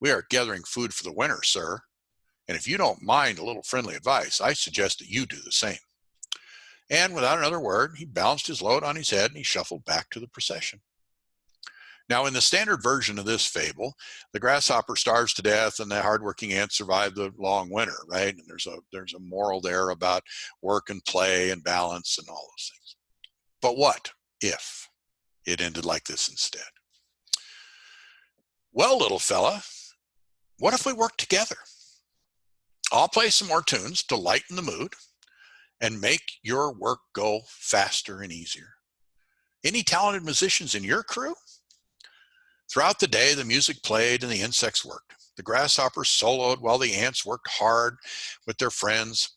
We are gathering food for the winter, sir. And if you don't mind a little friendly advice, I suggest that you do the same. And without another word, he balanced his load on his head and he shuffled back to the procession. Now, in the standard version of this fable, the grasshopper starves to death and the hardworking ants survive the long winter, right? And there's a moral there about work and play and balance and all those things. But what if it ended like this instead? Well, little fella, what if we work together? I'll play some more tunes to lighten the mood and make your work go faster and easier. Any talented musicians in your crew? Throughout the day, the music played and the insects worked. The grasshoppers soloed while the ants worked hard with their friends.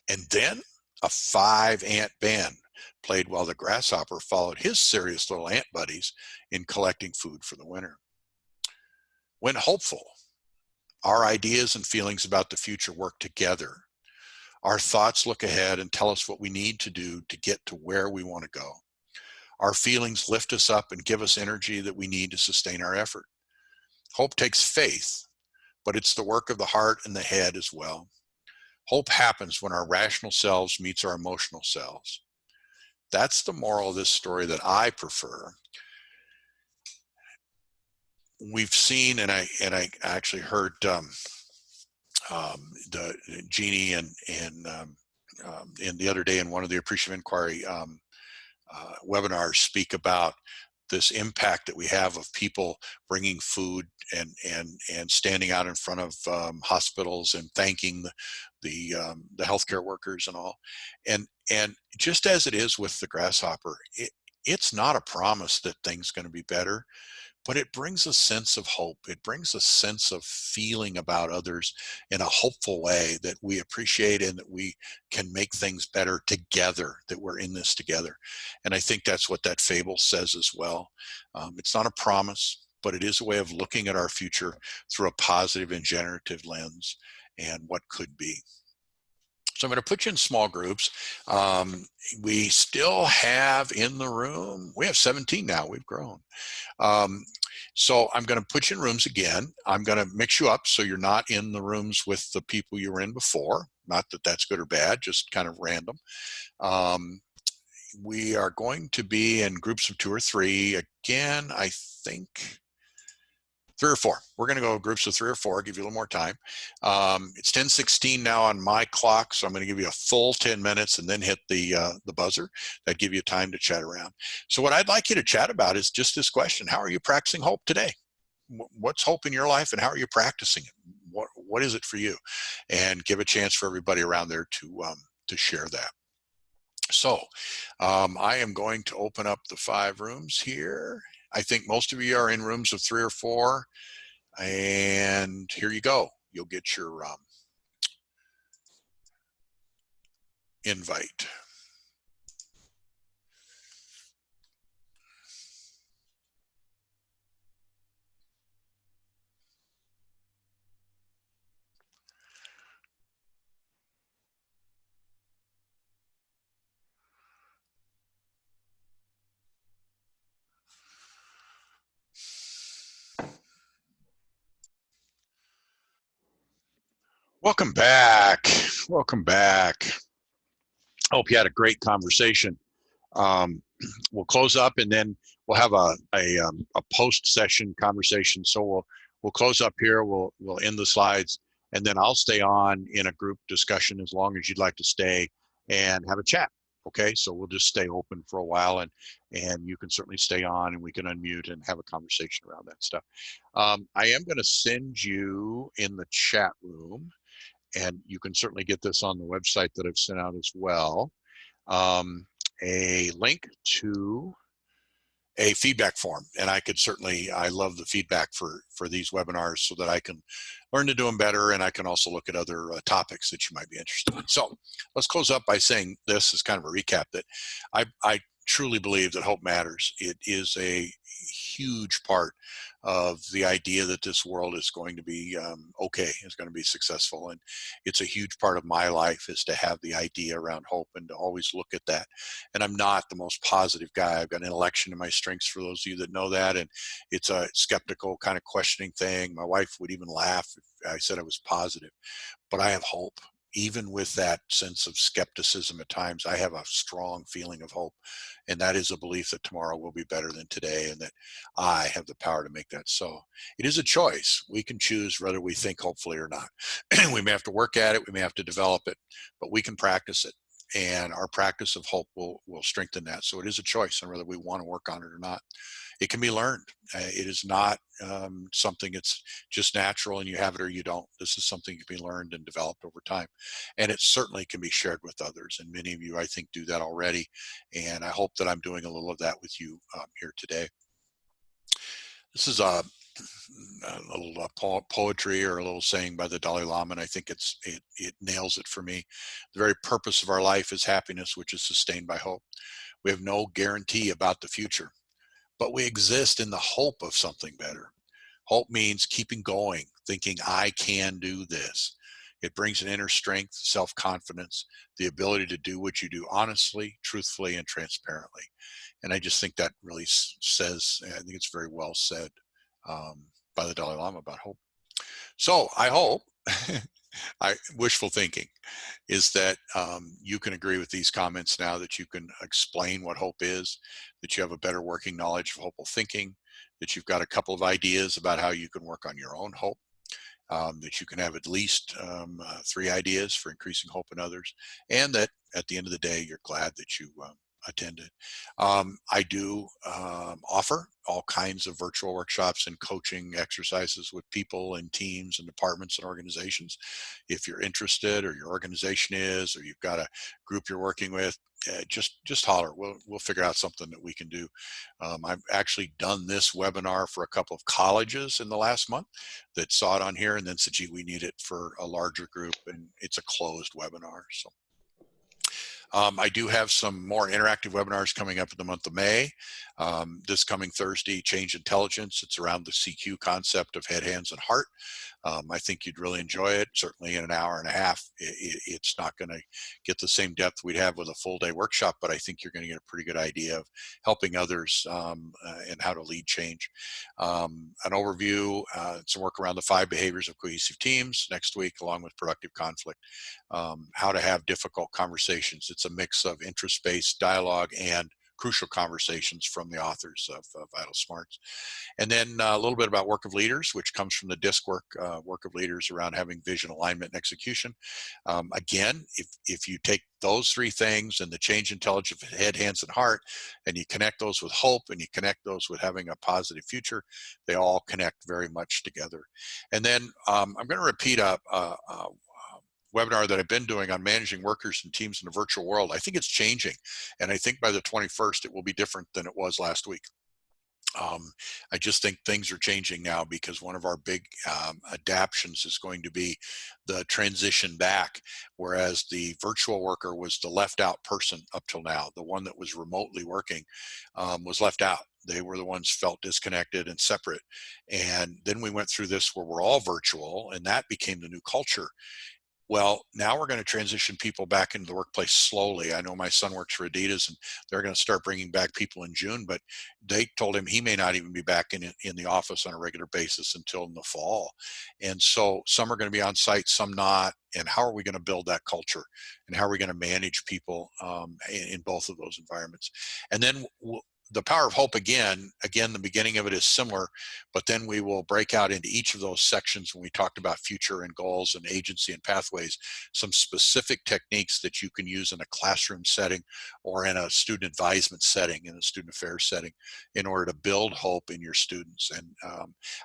And then a 5-ant band played while the grasshopper followed his serious little ant buddies in collecting food for the winter. When hopeful, our ideas and feelings about the future work together. Our thoughts look ahead and tell us what we need to do to get to where we want to go. Our feelings lift us up and give us energy that we need to sustain our effort. Hope takes faith, but it's the work of the heart and the head as well. Hope happens when our rational selves meets our emotional selves. That's the moral of this story that I prefer. We've seen, and I actually heard the Jeannie and the other day in one of the Appreciative Inquiry webinars speak about this impact that we have of people bringing food and standing out in front of hospitals and thanking the healthcare workers and all, and just as it is with the grasshopper, it's not a promise that things going to be better, but it brings a sense of hope. It brings a sense of feeling about others in a hopeful way that we appreciate and that we can make things better together, that we're in this together. And I think that's what that fable says as well. It's not a promise, but it is a way of looking at our future through a positive and generative lens and what could be. So I'm going to put you in small groups. We still have in the room, we have 17 now, we've grown. So I'm going to put you in rooms again. I'm going to mix you up so you're not in the rooms with the people you were in before. Not that that's good or bad, just kind of random. We are going to be in groups of 2 or 3. Again, I think 3 or 4. We're going to go groups of 3 or 4, give you a little more time. It's 10:16 now on my clock, so I'm going to give you a full 10 minutes and then hit the buzzer. That give you time to chat around. So what I'd like you to chat about is just this question: how are you practicing hope today? What's hope in your life, and how are you practicing it? What is it for you? And give a chance for everybody around there to share that. So I am going to open up the 5 rooms here. I think most of you are in rooms of 3 or 4, and here you go. You'll get your invite. Welcome back. Welcome back. Hope you had a great conversation. We'll close up and then we'll have a post-session conversation. So we'll close up here. We'll end the slides, and then I'll stay on in a group discussion as long as you'd like to stay and have a chat. Okay, so we'll just stay open for a while, and you can certainly stay on, and we can unmute and have a conversation around that stuff. I am going to send you in the chat room, and you can certainly get this on the website that I've sent out as well, a link to a feedback form, and I love the feedback for these webinars so that I can learn to do them better, and I can also look at other topics that you might be interested in. So let's close up by saying this is kind of a recap, that I truly believe that hope matters. It is a huge part of the idea that this world is going to be okay, is going to be successful. And it's a huge part of my life, is to have the idea around hope and to always look at that. And I'm not the most positive guy. I've got an intellection in my strengths, for those of you that know that. And it's a skeptical kind of questioning thing. My wife would even laugh if I said I was positive, but I have hope. Even with that sense of skepticism at times, I have a strong feeling of hope. And that is a belief that tomorrow will be better than today, and that I have the power to make that so. It is a choice. We can choose whether we think hopefully or not. We may have to work at it, we may have to develop it, but we can practice it. And our practice of hope will strengthen that. So it is a choice on whether we want to work on it or not. It can be learned. It is not something that's just natural and you have it or you don't. This is something that can be learned and developed over time. And it certainly can be shared with others. And many of you, I think, do that already. And I hope that I'm doing a little of that with you here today. This is a little poetry or a little saying by the Dalai Lama, and I think it nails it for me. The very purpose of our life is happiness, which is sustained by hope. We have no guarantee about the future, but we exist in the hope of something better. Hope means keeping going, thinking I can do this. It brings an inner strength, self-confidence, the ability to do what you do honestly, truthfully, and transparently. And I just think that really says, I think it's very well said by the Dalai Lama about hope. So I hope, wishful thinking, is that you can agree with these comments now, that you can explain what hope is, that you have a better working knowledge of hopeful thinking, that you've got a couple of ideas about how you can work on your own hope, that you can have at least 3 ideas for increasing hope in others, and that at the end of the day, you're glad that you attended. I do offer all kinds of virtual workshops and coaching exercises with people and teams and departments and organizations. If you're interested, or your organization is, or you've got a group you're working with, just holler. We'll figure out something that we can do. I've actually done this webinar for a couple of colleges in the last month that saw it on here and then said, gee, we need it for a larger group, and it's a closed webinar. So I do have some more interactive webinars coming up in the month of May. This coming Thursday, Change Intelligence. It's around the CQ concept of head, hands, and heart. I think you'd really enjoy it. Certainly in an hour and a half, it's not going to get the same depth we'd have with a full day workshop, but I think you're going to get a pretty good idea of helping others and how to lead change. An overview, some work around the 5 behaviors of cohesive teams next week, along with productive conflict. How to have difficult conversations. It's a mix of interest-based dialogue and crucial conversations from the authors of Vital Smarts. And then a little bit about work of leaders, which comes from the DISC work of leaders around having vision, alignment, and execution. Again, if you take those 3 things and the change intelligence of head, hands, and heart, and you connect those with hope, and you connect those with having a positive future, they all connect very much together. And then I'm going to repeat a webinar that I've been doing on managing workers and teams in the virtual world. I think it's changing, and I think by the 21st it will be different than it was last week. I just think things are changing now, because one of our big adaptions is going to be the transition back, whereas the virtual worker was the left out person up till now. The one that was remotely working was left out. They were the ones felt disconnected and separate. And then we went through this where we're all virtual, and that became the new culture. Well, now we're going to transition people back into the workplace slowly. I know my son works for Adidas, and they're going to start bringing back people in June, but they told him he may not even be back in the office on a regular basis until in the fall. And so some are going to be on site, some not. And how are we going to build that culture? And how are we going to manage people in both of those environments? And then the power of hope, again, the beginning of it is similar, but then we will break out into each of those sections when we talked about future and goals and agency and pathways, some specific techniques that you can use in a classroom setting or in a student advisement setting, in a student affairs setting, in order to build hope in your students. And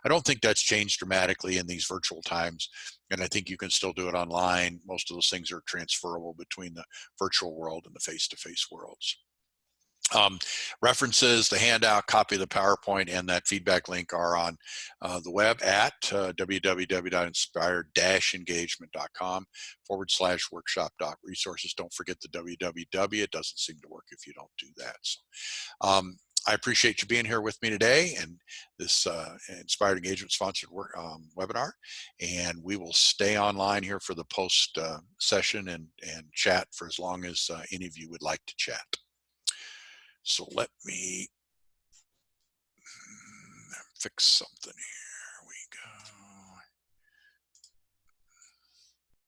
I don't think that's changed dramatically in these virtual times. And I think you can still do it online. Most of those things are transferable between the virtual world and the face-to-face worlds. References, the handout, copy of the PowerPoint, and that feedback link are on the web at www.inspired-engagement.com/workshop.resources. Don't forget the www. It doesn't seem to work if you don't do that. So, I appreciate you being here with me today and this Inspired Engagement sponsored webinar. And we will stay online here for the post session and chat for as long as any of you would like to chat. So let me fix something here.